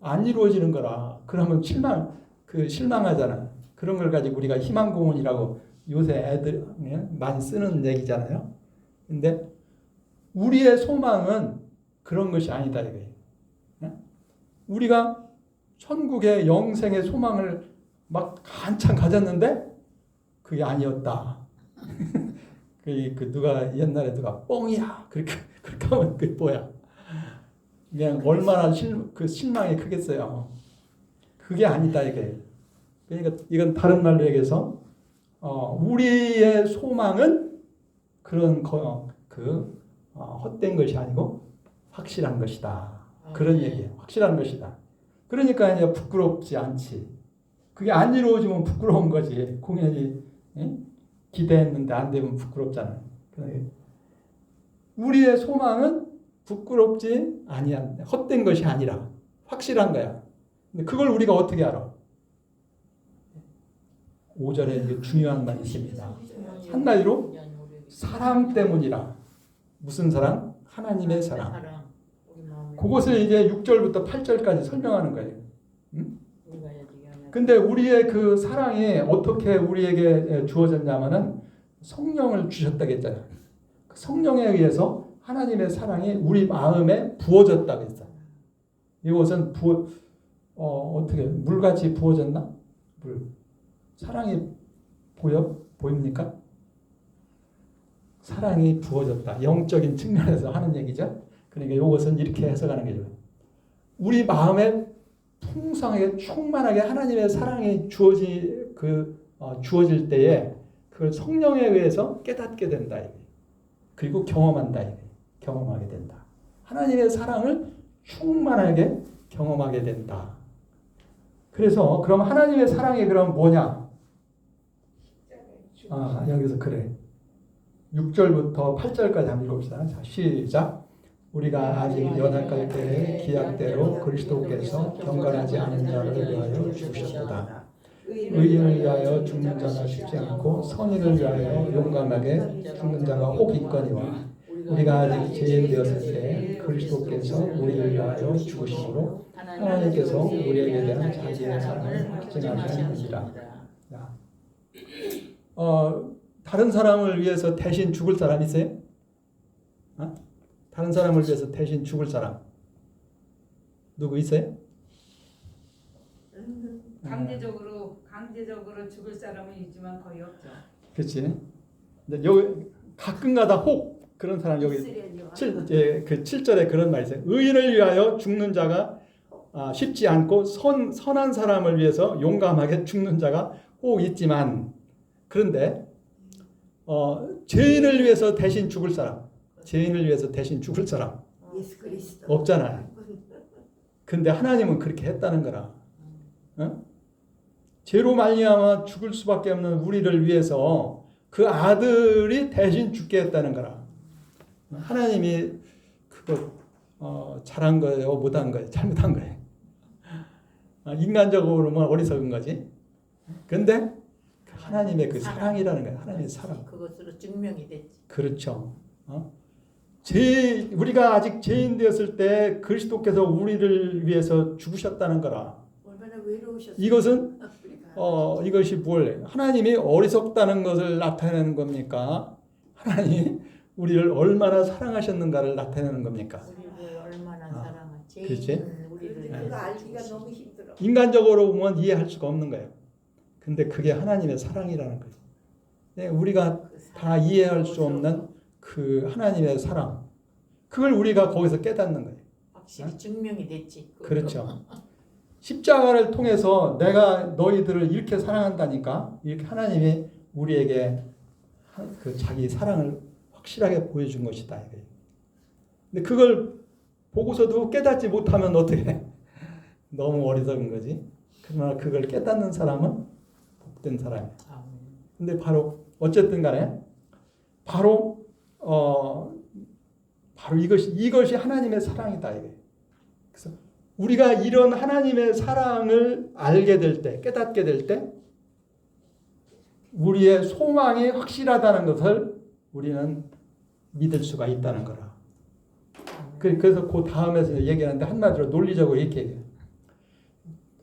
[SPEAKER 1] 안 이루어지는 거라. 그러면 실망하잖아. 그런 걸 가지고 우리가 희망 고문이라고 요새 애들 많이 쓰는 얘기잖아요. 근데 우리의 소망은 그런 것이 아니다 이거예요. 우리가 천국의 영생의 소망을 막 한참 가졌는데 그게 아니었다. 누가 옛날에 뻥이야 그렇게 하면 그게 뭐야? 그냥 얼마나 실망이 크겠어요. 그게 아니다 이게. 그러니까 이건 다른 말로 얘기해서 우리의 소망은 그런 헛된 것이 아니고 확실한 것이다. 그런 얘기예요. 확실한 것이다. 그러니까 이제 부끄럽지 않지. 그게 안 이루어지면 부끄러운 거지. 공연히 기대했는데 안 되면 부끄럽잖아요. 우리의 소망은 부끄럽지 아니한 헛된 것이 아니라 확실한 거야. 근데 그걸 우리가 어떻게 알아? 5절에 중요한 말이 있습니다. 한마디로 사랑 때문이라. 무슨 사랑? 하나님의 사랑. 그것을 이제 6절부터 8절까지 설명하는 거예요. 근데 우리의 그 사랑이 어떻게 우리에게 주어졌냐면은 성령을 주셨다고 했잖아요. 그 성령에 의해서 하나님의 사랑이 우리 마음에 부어졌다고 했어요. 이것은 어떻게 물같이 부어졌나? 사랑이 보입니까? 사랑이 부어졌다. 영적인 측면에서 하는 얘기죠. 그러니까 이것은 이렇게 해석하는 거죠. 우리 마음에 풍성하게 충만하게 하나님의 사랑이 주어질 때에 그걸 성령에 의해서 깨닫게 된다. 그리고 경험한다. 경험하게 된다. 하나님의 사랑을 충만하게 경험하게 된다. 그래서 그럼 하나님의 사랑이 그럼 뭐냐? 여기서 그래. 6절부터 8절까지 한번 읽읍시다. 자, 시작. 우리가 아직 연약할 때에 기약대로 그리스도께서 경건하지 않은 자를 위하여 죽으셨도다. 의인을 위하여 죽는 자가 쉽지 않고 선인을 위하여 용감하게 죽는 자가 혹 있거니와 우리가 아직 죄인 되었을 때 그리스도께서 우리를 위하여 죽으심으로 하나님께서 우리에게 대한 자기의 사랑을 확증하시니라. 다른 사람을 위해서 대신 죽을 사람 있어요? 다른 사람을 위해서 대신 죽을 사람 누구 있어요?
[SPEAKER 4] 강제적으로 죽을 사람은 있지만 거의 없죠.
[SPEAKER 1] 그렇지. 근데 여기 가끔가다 혹 그런 사람 여기
[SPEAKER 2] 이스라엘이요.
[SPEAKER 1] 7절에 그런 말이 있어요. 의인을 위하여 죽는 자가 쉽지 않고 선한 사람을 위해서 용감하게 죽는 자가 혹 있지만, 그런데 죄인을 위해서 대신 죽을 사람, 죄인을 위해서 대신 죽을 사람
[SPEAKER 2] 예수 그리스도
[SPEAKER 1] 없잖아요. 근데 하나님은 그렇게 했다는 거라. 죄로 말미암아 죽을 수밖에 없는 우리를 위해서 그 아들이 대신 죽게 했다는 거라. 하나님이 그거 잘한 거예요, 못한 거예요, 잘못한 거예요. 인간적으로는 어리석은 거지. 근데 하나님의 그 사랑이라는 거예요. 하나님의 사랑.
[SPEAKER 3] 그것으로 증명이 됐지.
[SPEAKER 1] 그렇죠. 우리가 아직 죄인 되었을 때 그리스도께서 우리를 위해서 죽으셨다는 거라.
[SPEAKER 2] 얼마나 외로우셨어요.
[SPEAKER 1] 이것은
[SPEAKER 2] 우리가.
[SPEAKER 1] 이것이 뭘 하나님이 어리석다는 것을 나타내는 겁니까? 하나님이 우리를 얼마나 사랑하셨는가를 나타내는 겁니까?
[SPEAKER 3] 우리를 얼마나 사랑하지?
[SPEAKER 1] 그렇지?
[SPEAKER 3] 우리를
[SPEAKER 2] 그거 알기가 너무 힘들어.
[SPEAKER 1] 인간적으로 보면 이해할 수가 없는 거예요. 근데 그게 하나님의 사랑이라는 거예요. 네, 우리가 다 이해할 수 없는 그 하나님의 사랑, 그걸 우리가 거기서 깨닫는 거예요.
[SPEAKER 3] 확실히 증명이 됐지.
[SPEAKER 1] 그렇죠. 십자가를 통해서 내가 너희들을 이렇게 사랑한다니까, 이렇게 하나님이 우리에게 그 자기 사랑을 확실하게 보여준 것이다 이거예요. 근데 그걸 보고서도 깨닫지 못하면 어떻게 해? 너무 어리석은 거지. 그러나 그걸 깨닫는 사람은 복된 사람이에요. 근데 바로 어쨌든 간에 바로 이것이 하나님의 사랑이다 이거예요. 그래서 우리가 이런 하나님의 사랑을 알게 될 때, 깨닫게 될 때 우리의 소망이 확실하다는 것을 우리는 믿을 수가 있다는 거라. 그래서 그 다음에서 얘기하는데 한마디로 논리적으로 이렇게 얘기해요.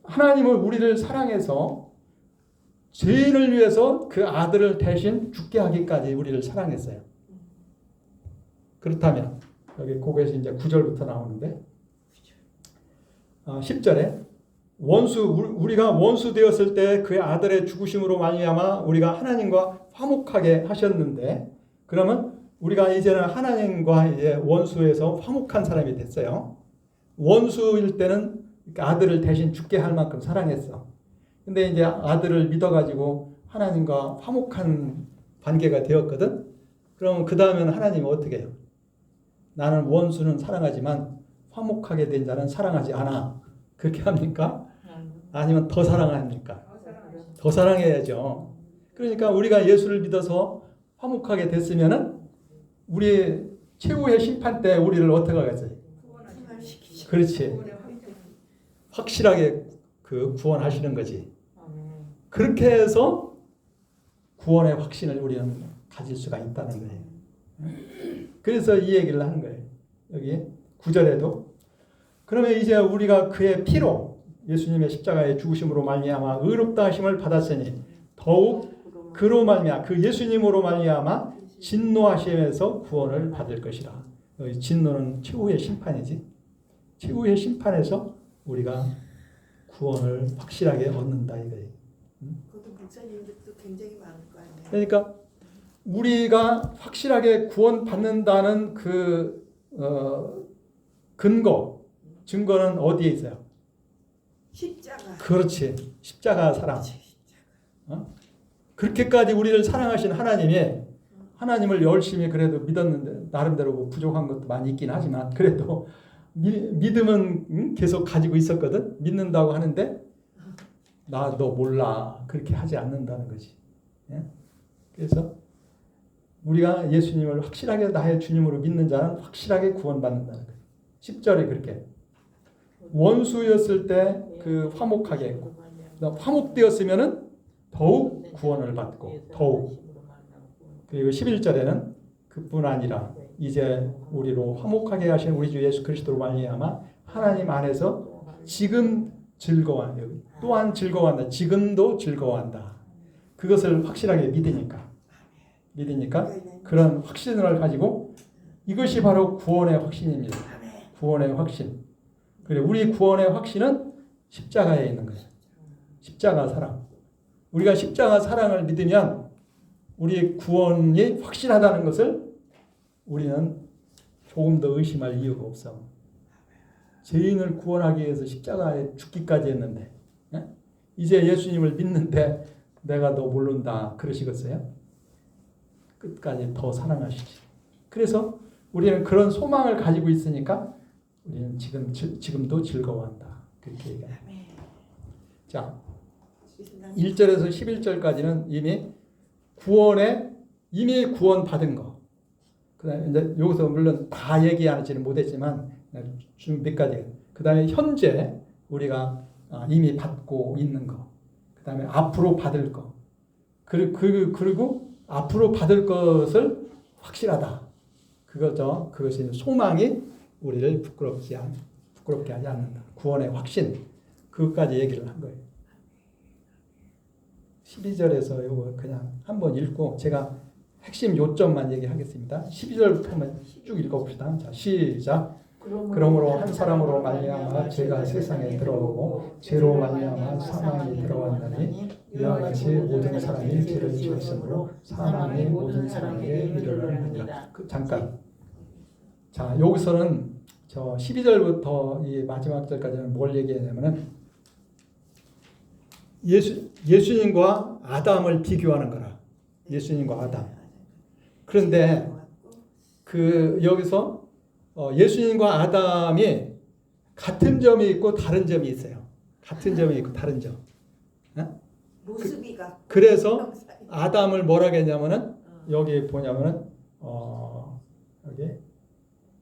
[SPEAKER 1] 하나님은 우리를 사랑해서 죄인을 위해서 그 아들을 대신 죽게 하기까지 우리를 사랑했어요. 그렇다면 여기 거기에서 이제 9절부터 나오는데 10절에 우리가 원수 되었을 때 그의 아들의 죽으심으로 말미암아 우리가 하나님과 화목하게 하셨는데, 그러면 우리가 이제는 하나님과 이제 원수에서 화목한 사람이 됐어요. 원수일 때는 아들을 대신 죽게 할 만큼 사랑했어. 근데 이제 아들을 믿어가지고 하나님과 화목한 관계가 되었거든. 그러면 그 다음에는 하나님이 어떻게 해요? 나는 원수는 사랑하지만 화목하게 된 자는 사랑하지 않아. 그렇게 합니까? 아니면 더 사랑합니까? 더 사랑해야죠. 그러니까 우리가 예수를 믿어서 화목하게 됐으면은 우리 최후의 심판 때 우리를 어떻게 하겠어요? 그렇지. 확실하게 그 구원하시는 거지. 그렇게 해서 구원의 확신을 우리는 가질 수가 있다는 거예요. 그래서 이 얘기를 하는 거예요. 여기 9절에도 그러면 이제 우리가 그의 피로 예수님의 십자가의 죽으심으로 말미암아 의롭다 하심을 받았으니 더욱 그로 말미암아 그 예수님으로 말미암아 진노하심에서 구원을 받을 것이라. 여기 진노는 최후의 심판이지. 최후의 심판에서 우리가 구원을 확실하게 얻는다 이거예요.
[SPEAKER 2] 그것도 목사님들도 굉장히 많을 거 아니에요.
[SPEAKER 1] 그러니까 우리가 확실하게 구원받는다는 그 증거는 어디에 있어요?
[SPEAKER 2] 십자가.
[SPEAKER 1] 그렇지. 십자가 사랑. 그렇게까지 우리를 사랑하신 하나님을 열심히 그래도 믿었는데 나름대로 뭐 부족한 것도 많이 있긴 하지만 그래도 믿음은 계속 가지고 있었거든. 믿는다고 하는데 나 너 몰라 그렇게 하지 않는다는 거지. 그래서 우리가 예수님을 확실하게 나의 주님으로 믿는 자는 확실하게 구원받는다는 거예요. 10절에 그렇게 원수였을 때 그 화목하게 했고 화목되었으면은 더욱 구원을 받고 더욱. 그리고 11절에는 그뿐 아니라 이제 우리로 화목하게 하신 우리 주 예수 그리스도로 말미암아 하나님 안에서 지금 즐거워한다. 또한 즐거워한다. 지금도 즐거워한다. 그것을 확실하게 믿으니까 그런 확신을 가지고 이것이 바로 구원의 확신입니다. 구원의 확신. 그리고 우리 구원의 확신은 십자가에 있는 거예요. 십자가 사랑. 우리가 십자가 사랑을 믿으면 우리의 구원이 확실하다는 것을 우리는 조금 더 의심할 이유가 없어. 죄인을 구원하기 위해서 십자가에 죽기까지 했는데 이제 예수님을 믿는데 내가 너 모른다 그러시겠어요? 끝까지 더 사랑하시지. 그래서 우리는 그런 소망을 가지고 있으니까 우리는 지금도 즐거워한다. 그렇게 얘기해요. 자, 1절에서 11절까지는 이미 구원 받은 거. 그다음에 이제 여기서 물론 다 얘기하지는 못했지만 몇 가지. 그다음에 현재 우리가 이미 받고 있는 거. 그다음에 앞으로 받을 거. 그리고 앞으로 받을 것을 확실하다. 그거죠. 그것이 소망이 우리를 부끄럽게 하지 않는다. 구원의 확신. 그것까지 얘기를 한 거예요. 12절에서 이거 그냥 한번 읽고 제가 핵심 요점만 얘기하겠습니다. 12절부터 한번 쭉 읽어봅시다. 자, 시작. 그러므로 한 사람으로 말미암아 죄가 세상에 들어오고 죄로 말미암아 사망이 들어왔나니 이와 같이 모든 사람이 죄를 지었으므로 사망이 모든 사람에게 이르렀느니라. 잠깐. 자, 여기서는 저 12절부터 이 마지막 절까지는 뭘 얘기하냐면은 예수님과 아담을 비교하는 거라. 예수님과 아담. 그런데 여기서 예수님과 아담이 같은 점이 있고 다른 점이 있어요. 같은 점이 있고 다른 점.
[SPEAKER 2] 모습이 같고.
[SPEAKER 1] 그래서 아담을 뭐라고 했냐면은 여기 보냐면은 여기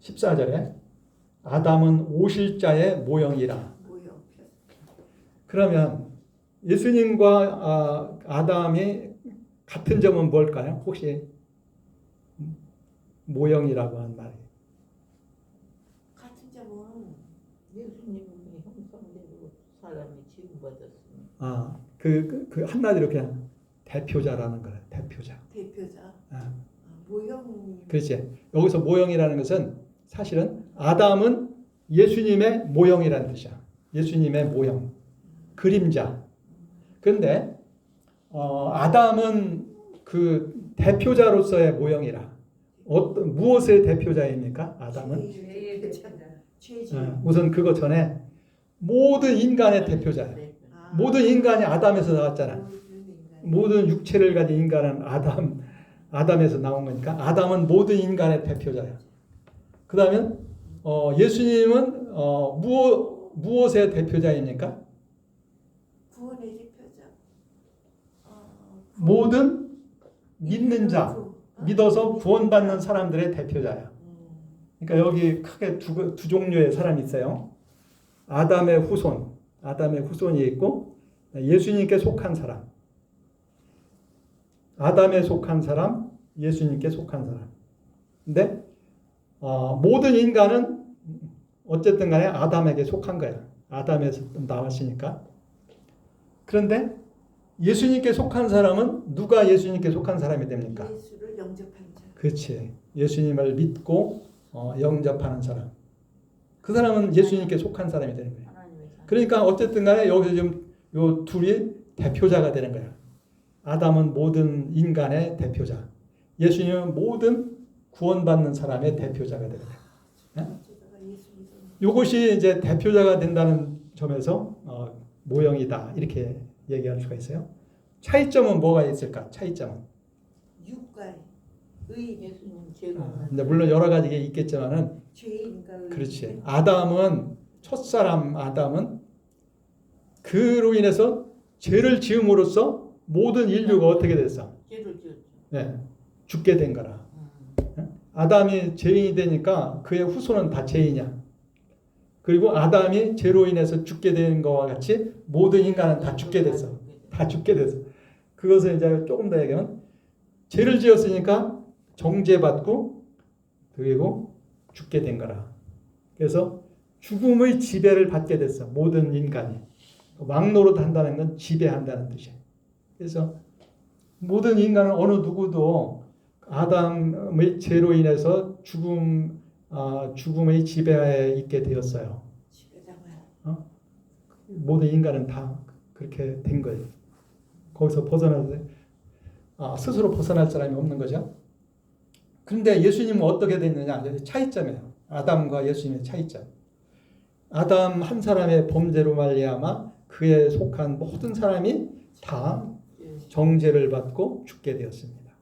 [SPEAKER 1] 14절에 아담은 오실자의 모형이라. 그러면 예수님과 아담이 같은 점은 뭘까요? 혹시 모형이라고 한 말이.
[SPEAKER 2] 같은 점은
[SPEAKER 3] 예수님의 형상대로 사람이 지음받았습니다.
[SPEAKER 1] 그 한마디로 그냥 대표자라는 거예요. 대표자.
[SPEAKER 2] 모형.
[SPEAKER 1] 그렇지. 여기서 모형이라는 것은 사실은 아담은 예수님의 모형이라는 뜻이야. 예수님의 모형. 그림자. 그런데 아담은 그 대표자로서의 모형이라. 무엇의 대표자입니까? 아담은? 우선 그거 전에 모든 인간의 대표자야. 모든 인간이 아담에서 나왔잖아. 모든 육체를 가진 인간은 아담에서 나온 거니까 아담은 모든 인간의 대표자야. 그 다음에 예수님은 무엇의 대표자입니까?
[SPEAKER 2] 구원의 대표자.
[SPEAKER 1] 모든 믿는 자, 믿어서 구원받는 사람들의 대표자야. 그러니까 여기 크게 두 종류의 사람이 있어요. 아담의 후손이 있고 예수님께 속한 사람. 아담에 속한 사람, 예수님께 속한 사람. 근데 모든 인간은 어쨌든 간에 아담에게 속한 거야. 아담에서 나왔으니까. 그런데 예수님께 속한 사람은 누가 예수님께 속한 사람이 됩니까?
[SPEAKER 2] 예수를 영접한 자.
[SPEAKER 1] 그렇지. 예수님을 믿고 영접하는 사람. 그 사람은 예수님께 속한 사람이 되는 거예요. 그러니까 어쨌든 간에 여기서 지금 요 둘이 대표자가 되는 거야. 아담은 모든 인간의 대표자. 예수님은 모든 구원받는 사람의 대표자가 되는 거예요. 이것이 이제 대표자가 된다는 점에서 모형이다. 이렇게 얘기할 수가 있어요. 차이점은 뭐가 있을까? 차이점은.
[SPEAKER 2] 육과의
[SPEAKER 3] 예수님 죄가
[SPEAKER 1] 근데 물론 여러 가지가 있겠지만은
[SPEAKER 2] 죄인과
[SPEAKER 1] 그렇지. 첫사람 아담은 그로 인해서 죄를 지음으로써 모든 인류가 어떻게 됐어?
[SPEAKER 3] 죄를 지었죠.
[SPEAKER 1] 네, 죽게 된 거라. 아담이 죄인이 되니까 그의 후손은 다 죄인이야. 그리고 아담이 죄로 인해서 죽게 된 것과 같이 모든 인간은 다 죽게 됐어. 다 죽게 됐어. 그것을 이제 조금 더 얘기하면 죄를 지었으니까 정죄받고 그리고 죽게 된 거라. 그래서 죽음의 지배를 받게 됐어. 모든 인간이. 왕노릇 한다는 건 지배한다는 뜻이에요. 그래서 모든 인간은 어느 누구도 아담의 죄로 인해서 죽음의 지배하에 있게 되었어요. 모든 인간은 다 그렇게 된 거예요. 거기서 스스로 벗어날 사람이 없는 거죠. 그런데 예수님은 어떻게 됐느냐? 차이점이에요. 아담과 예수님의 차이점. 아담 한 사람의 범죄로 말미암아 그에 속한 모든 사람이 다 정죄를 받고 죽게 되었습니다.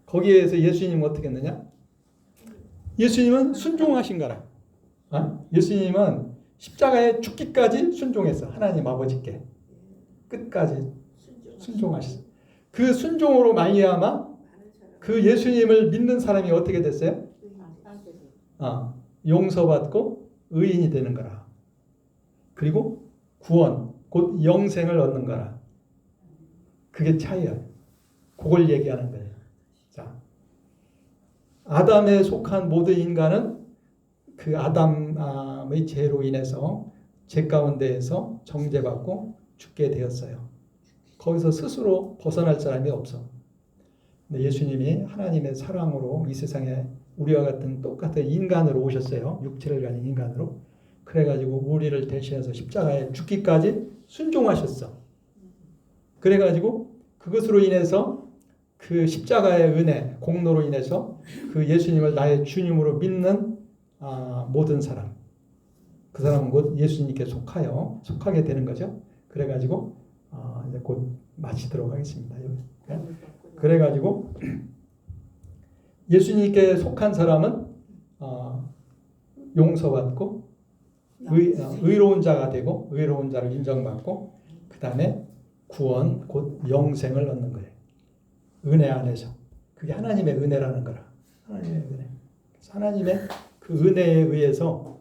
[SPEAKER 1] 거기에서 예수님은 어떻게 했느냐? 예수님은 순종하신 거라. 예수님은 십자가에 죽기까지 순종했어. 하나님 아버지께 끝까지 순종하셨어. 그 순종으로 말미암아 그 예수님을 믿는 사람이 어떻게 됐어요? 용서받고 의인이 되는 거라. 그리고 구원, 곧 영생을 얻는 거라. 그게 차이야. 그걸 얘기하는 거예요. 자, 아담에 속한 모든 인간은 그 아담의 죄로 인해서 죄 가운데에서 정죄받고 죽게 되었어요. 거기서 스스로 벗어날 사람이 없어. 근데 예수님이 하나님의 사랑으로 이 세상에 우리와 같은 똑같은 인간으로 오셨어요. 육체를 가진 인간으로. 그래가지고 우리를 대신해서 십자가에 죽기까지 순종하셨어. 그래가지고 그것으로 인해서 그 십자가의 은혜, 공로로 인해서 그 예수님을 나의 주님으로 믿는 모든 사람, 그 사람은 곧 예수님께 속하게 되는 거죠. 그래가지고 이제 곧 마치도록 하겠습니다. 그래가지고 예수님께 속한 사람은 용서받고 의로운 자가 되고 의로운 자를 인정받고 그 다음에 구원 곧 영생을 얻는 거예요. 은혜 안에서. 그게 하나님의 은혜라는 거라. 하나님의 은혜. 그래서 하나님의 그 은혜에 의해서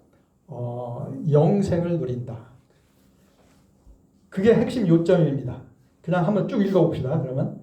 [SPEAKER 1] 영생을 누린다. 그게 핵심 요점입니다. 그냥 한번 쭉 읽어봅시다. 그러면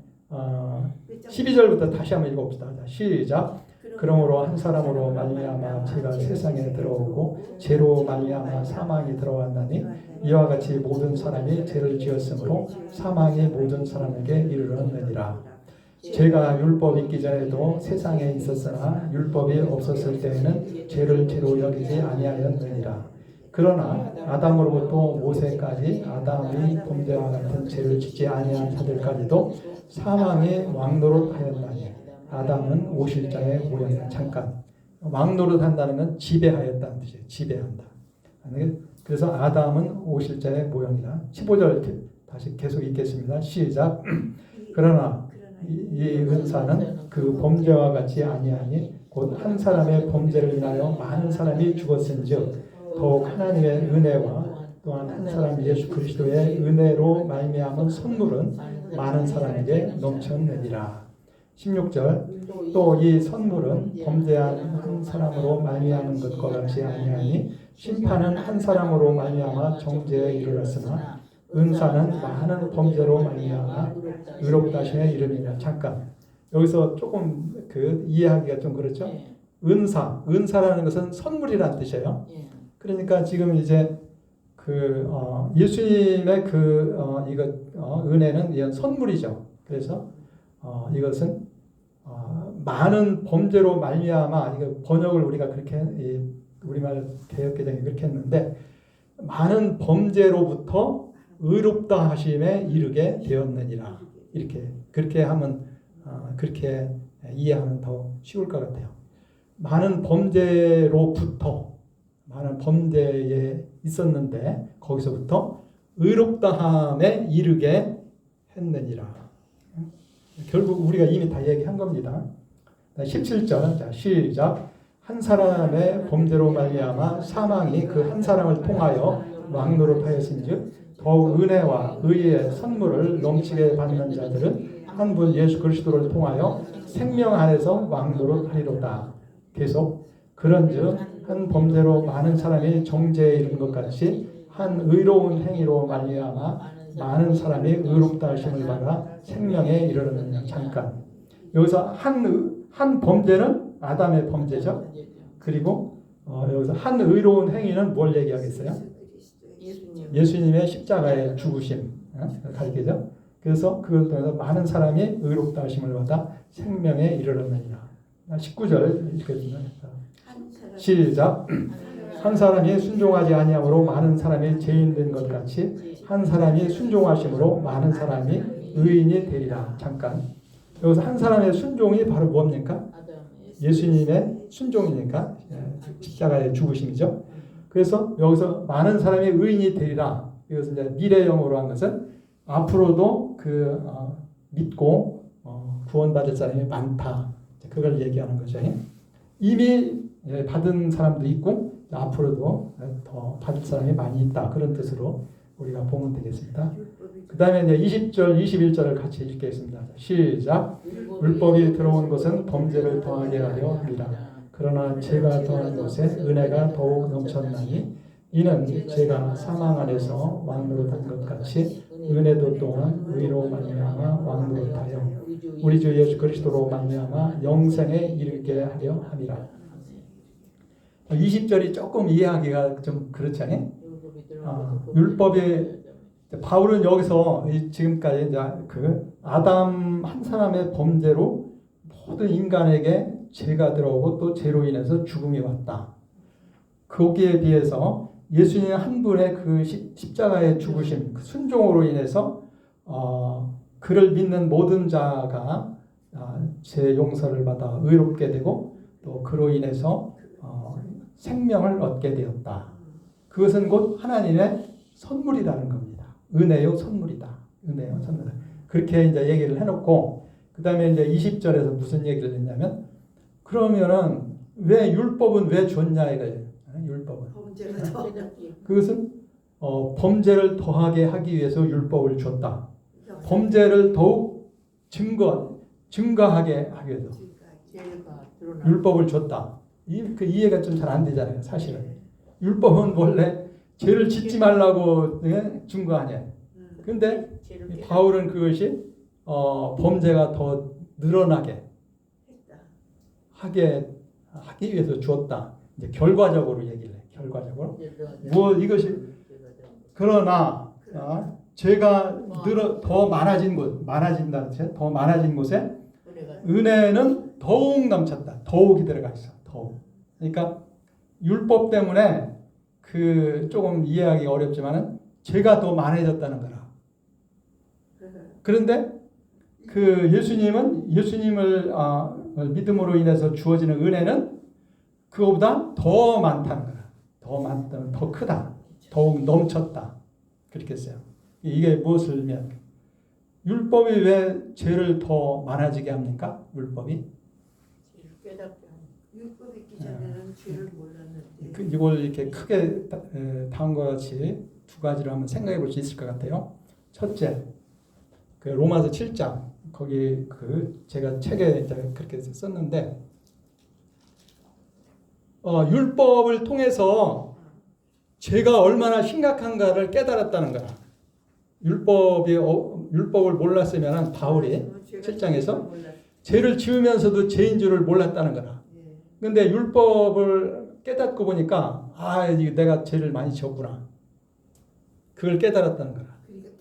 [SPEAKER 1] 12절부터 다시 한번 읽어봅시다. 자, 시작. 그러므로 한 사람으로 말미암아 죄가 세상에 들어오고 죄로 말미암아 사망이 들어왔나니 이와 같이 모든 사람이 죄를 지었으므로 사망이 모든 사람에게 이르렀느니라. 죄가 율법 있기 전에도 세상에 있었으나 율법이 없었을 때에는 죄를 죄로 여기지 아니하였느니라. 그러나 아담으로부터 모세까지 아담이 범죄와 같은 죄를 짓지 아니한 자들까지도 사망이 왕노릇하였나니 아담은 오실자의 모양이다. 잠깐, 왕노릇한다는 건 지배하였다는 뜻이에요. 지배한다. 그래서 아담은 오실자의 모양이다. 15절 다시 계속 읽겠습니다. 시작. 그러나 이 은사는 그 범죄와 같이 아니하니 곧 한 사람의 범죄를 인하여 많은 사람이 죽었은즉 더욱 하나님의 은혜와 또한 한 사람 예수 그리스도의 은혜로 말미암은 선물은 많은 사람에게 넘쳤느니라. 16절 또 이 선물은 범죄한 한 사람으로 말미암은 것과 같이 아니하니 심판은 한 사람으로 말미암아 정죄에 이르렀으나 은사는 많은 범죄로 말미암아 의롭다 하심에 이르느니라. 잠깐 여기서 조금 이해하기가 좀 그렇죠. 은사라는 것은 선물이라는 뜻이에요. 그러니까 지금 이제 예수님의 은혜는 이런 선물이죠. 그래서 이것은 많은 범죄로 말미암아 이거 번역을 우리가 그렇게 우리말 개역개정이 그렇게 했는데 많은 범죄로부터 의롭다 하심에 이르게 되었느니라. 이렇게 그렇게 하면 그렇게 이해하면 더 쉬울 것 같아요. 많은 범죄로부터 많은 범죄에 있었는데 거기서부터 의롭다함에 이르게 했느니라. 결국 우리가 이미 다 얘기한 겁니다. 17절 자, 시작. 한 사람의 범죄로 말미암아 사망이 그 한 사람을 통하여 왕노릇하였은즉 더욱 은혜와 의의 선물을 넘치게 받는 자들은 한 분 예수 그리스도를 통하여 생명 안에서 왕노릇하리로다. 계속 그런즉 한 범죄로 많은 사람이 정죄에 이른 것 같이 한 의로운 행위로 말미암아 많은 사람이 의롭다 하심을 받아 생명에 이르렀느냐. 잠깐 여기서 한 범죄는 아담의 범죄죠. 그리고 여기서 한 의로운 행위는 뭘 얘기하겠어요?
[SPEAKER 3] 예수님.
[SPEAKER 1] 예수님의 십자가의 죽으심 가르치죠. 그래서 그것 통해서 많은 사람이 의롭다 하심을 받아 생명에 이르렀느니라. 19절 읽겠습니다. 시작. 한 사람이 순종하지 아니함으로 많은 사람이 죄인 된 것 같이 한 사람이 순종하심으로 많은 사람이 의인이 되리라. 잠깐. 여기서 한 사람의 순종이 바로 뭡니까? 예수님의 순종이니까 십자가의 죽으심이죠. 그래서 여기서 많은 사람이 의인이 되리라. 이것은 이제 미래형으로 한 것은 앞으로도 믿고 구원받을 사람이 많다. 그걸 얘기하는 거죠. 이미 받은 사람도 있고 앞으로도 더 받을 사람이 많이 있다. 그런 뜻으로 우리가 보면 되겠습니다. 그 다음에 이제 20절, 21절을 같이 읽겠습니다. 시작. 율법이 들어온 것은 범죄를 더하게 하려 함이라. 그러나 죄가 더한 곳에 은혜가 더욱 넘쳤나니 이는 죄가 사망 안에서 왕노릇한 것 같이 은혜도 또한 의로 말미암아 왕노릇하여 우리 주 예수 그리스도로 말미암아 영생에 이르게 하려 함이라. 20절이 조금 이해하기가 좀 그렇지 않아요? 율법이 바울은 여기서 지금까지 이제 그 아담 한 사람의 범죄로 모든 인간에게 죄가 들어오고 또 죄로 인해서 죽음이 왔다. 거기에 비해서 예수님 한 분의 그 십자가의 죽으심, 그 순종으로 인해서 그를 믿는 모든 자가 죄 용서를 받아 의롭게 되고 또 그로 인해서 생명을 얻게 되었다. 그것은 곧 하나님의 선물이라는 겁니다. 은혜요 선물이다. 은혜요 선물. 그렇게 이제 얘기를 해놓고 그 다음에 이제 20절에서 무슨 얘기를 했냐면 그러면은 왜 율법은 왜 줬냐 이거예요. 율법은. 그것은 범죄를 더하게 하기 위해서 율법을 줬다. 범죄를 더욱 증거하게 하기 위해서 율법을 줬다. 그 이해가 좀 잘 안 되잖아요. 사실은 율법은 원래 죄를 짓지 말라고 준 거 아니에요. 근데 바울은 그것이 범죄가 더 늘어나게 하기 위해서 주었다. 이제 결과적으로 얘기를 해. 결과적으로 이것이 그러나 죄가 더 많아진다는 뜻. 더 많아진 곳에 은혜는 더욱 넘쳤다. 더욱이 들어가 있어. 더욱. 그러니까 율법 때문에 그 조금 이해하기 어렵지만은 죄가 더 많아졌다는 거라. 그런데 그 예수님을 믿음으로 인해서 주어지는 은혜는 그거보다 더 많다는 거라. 더 많다, 더 크다, 더욱 넘쳤다. 그렇게 했어요. 이게 무엇을 의미합니까? 율법이 왜 죄를 더 많아지게 합니까? 율법이
[SPEAKER 2] 있기 전에는 죄를 몰랐는데
[SPEAKER 1] 이걸 이렇게 크게 다음과 같이 두 가지로 한번 생각해 볼 수 있을 것 같아요. 첫째, 그 로마서 7장 거기 제가 책에 이제 그렇게 썼는데 율법을 통해서 죄가 얼마나 심각한가를 깨달았다는 거야. 율법을 몰랐으면 바울이 7장에서 죄를 지으면서도 죄인 줄을 몰랐다는 거라. 근데 율법을 깨닫고 보니까 내가 죄를 많이 지었구나. 그걸 깨달았다는 거라.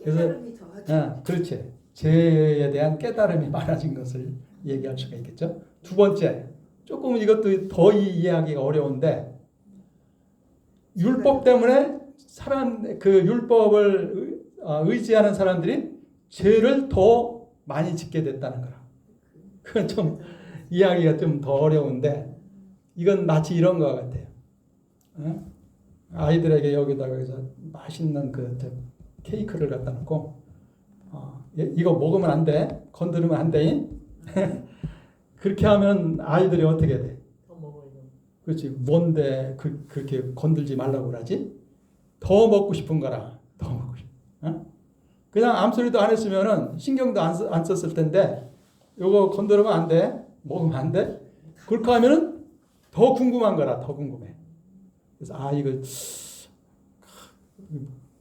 [SPEAKER 1] 그래서 그렇지. 죄에 대한 깨달음이 많아진 것을 얘기할 수가 있겠죠. 두 번째, 조금 이것도 더 이해하기가 어려운데 율법 때문에 율법을 의지하는 사람들이 죄를 더 많이 짓게 됐다는 거라. 그건 좀 이해하기가 좀 더 어려운데 이건 마치 이런 것 같아요. 아이들에게 여기다가 맛있는 케이크를 갖다 놓고 이거 먹으면 안 돼. 건드리면 안 돼. 그렇게 하면 아이들이 어떻게 돼?
[SPEAKER 3] 더 먹어요.
[SPEAKER 1] 그렇지. 뭔데 그렇게 건들지 말라고 그러지? 더 먹고 싶은 거라. 더 먹고 싶어. 그냥 아무 소리도 안 했으면은 신경도 안 썼을 텐데 요거 건드리면 안 돼. 먹으면 안 돼. 그렇게 하면은 더 궁금한 거라. 더 궁금해. 그래서 이거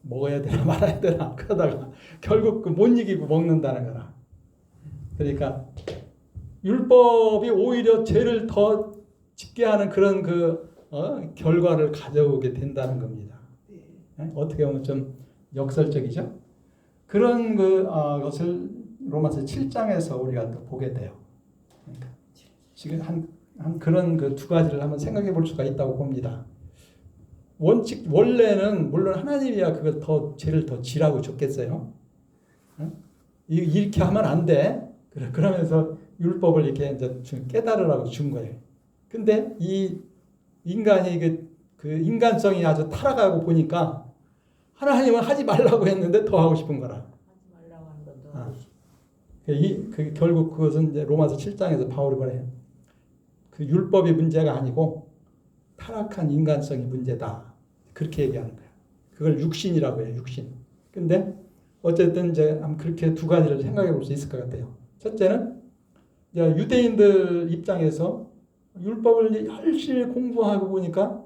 [SPEAKER 1] 먹어야 되나 말아야 되나 그러다가 결국 못 이기고 먹는다는 거라. 그러니까 율법이 오히려 죄를 더 짓게 하는 그런 결과를 가져오게 된다는 겁니다.
[SPEAKER 2] 네.
[SPEAKER 1] 어떻게 보면 좀 역설적이죠. 그런 것을 로마서 7장에서 우리가 또 보게 돼요. 그러니까 지금 한 그런 그 두 가지를 한번 생각해 볼 수가 있다고 봅니다. 원래는 물론 하나님이야 그걸 더 죄를 더 지라고 줬겠어요. 이렇게 하면 안 돼. 그러면서 율법을 이렇게 이제 깨달으라고 준 거예요. 근데 이 인간이 그 인간성이 아주 타락하고 보니까 하나님은 하지 말라고 했는데 더 하고 싶은 거라.
[SPEAKER 3] 하지 말라고 하는 것도 하고 싶어.
[SPEAKER 1] 결국 그것은 이제 로마서 7장에서 바울이 말해요. 그 율법이 문제가 아니고 타락한 인간성이 문제다. 그렇게 얘기하는 거예요. 그걸 육신이라고 해요. 육신. 근데 어쨌든 이제 그렇게 두 가지를 생각해 볼 수 있을 것 같아요. 첫째는 유대인들 입장에서 율법을 열심히 공부하고 보니까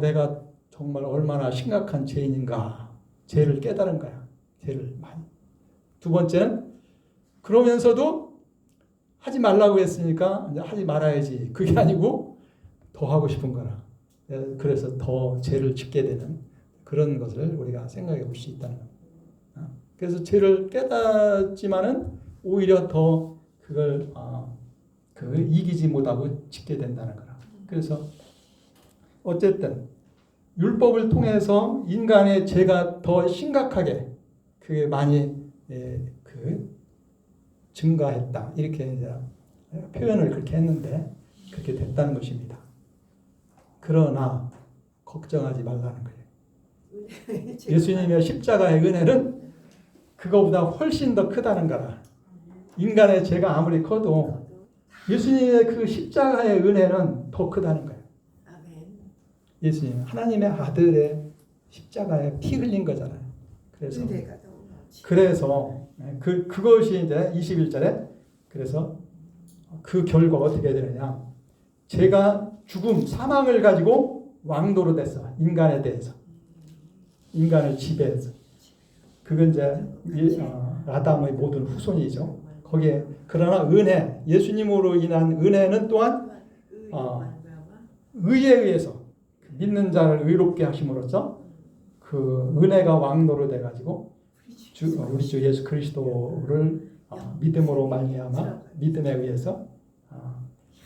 [SPEAKER 1] 내가 정말 얼마나 심각한 죄인인가. 죄를 깨달은 거야. 죄를 많이. 두 번째는 그러면서도 하지 말라고 했으니까 이제 하지 말아야지. 그게 아니고 더 하고 싶은 거라. 그래서 더 죄를 짓게 되는 그런 것을 우리가 생각해 볼 수 있다는 겁니다. 그래서 죄를 깨닫지만은 오히려 더 그걸 이기지 못하고 짓게 된다는 거라. 그래서 어쨌든 율법을 통해서 인간의 죄가 더 심각하게 그게 많이 증가했다. 이렇게 이제 표현을 그렇게 했는데 그렇게 됐다는 것입니다. 그러나 걱정하지 말라는 거예요. 예수님의 십자가의 은혜는 그거보다 훨씬 더 크다는 거라. 인간의 죄가 아무리 커도 예수님의 그 십자가의 은혜는 더 크다는 거예요.
[SPEAKER 2] 아멘.
[SPEAKER 1] 예수님 하나님의 아들의 십자가에 피 흘린 거잖아요. 그래서
[SPEAKER 2] 은혜가 너무 많지.
[SPEAKER 1] 그것이 이제 21절에 그래서 그 결과가 어떻게 되느냐? 죄가 죽음, 사망을 가지고 왕도로 됐어. 인간에 대해서. 인간을 지배해서. 그건 이제 아담의 모든 후손이죠. 거기에 그러나 은혜, 예수님으로 인한 은혜는 또한 의에 의해서 믿는 자를 의롭게 하심으로써 그 은혜가 왕노로 돼가지고 우리 주 예수 그리스도를 믿음으로 말미암아 믿음에 의해서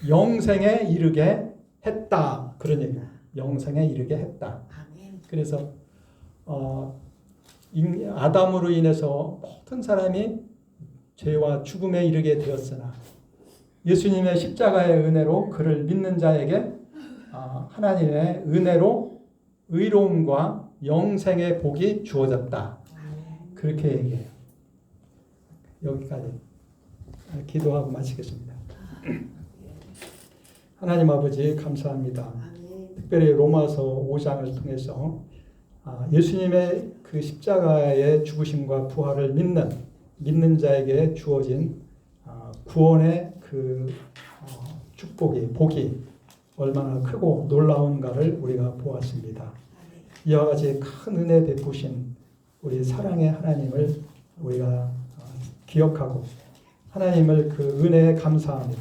[SPEAKER 1] 영생에 이르게 했다. 그런 얘기예요. 영생에 이르게 했다. 그래서 아담으로 인해서 모든 사람이 죄와 죽음에 이르게 되었으나 예수님의 십자가의 은혜로 그를 믿는 자에게 하나님의 은혜로 의로움과 영생의 복이 주어졌다. 그렇게 얘기해요. 여기까지 기도하고 마치겠습니다. 하나님 아버지 감사합니다. 특별히 로마서 5장을 통해서 예수님의 그 십자가의 죽으심과 부활을 믿는 자에게 주어진 구원의 그 복이 얼마나 크고 놀라운가를 우리가 보았습니다. 이와 같이 큰 은혜 베푸신 우리 사랑의 하나님을 우리가 기억하고 하나님을 그 은혜에 감사하며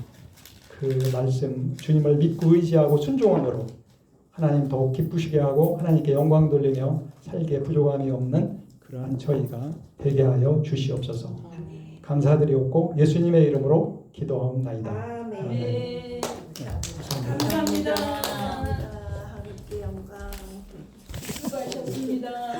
[SPEAKER 1] 그 말씀 주님을 믿고 의지하고 순종함으로 하나님 더욱 기쁘시게 하고 하나님께 영광 돌리며 살기에 부족함이 없는 그러한 저희가 되게 하여 주시옵소서. 감사드리옵고 예수님의 이름으로 기도하옵나이다.
[SPEAKER 2] 아멘.
[SPEAKER 3] 감사합니다.
[SPEAKER 2] 하나님께 영광.
[SPEAKER 3] 수고하셨습니다.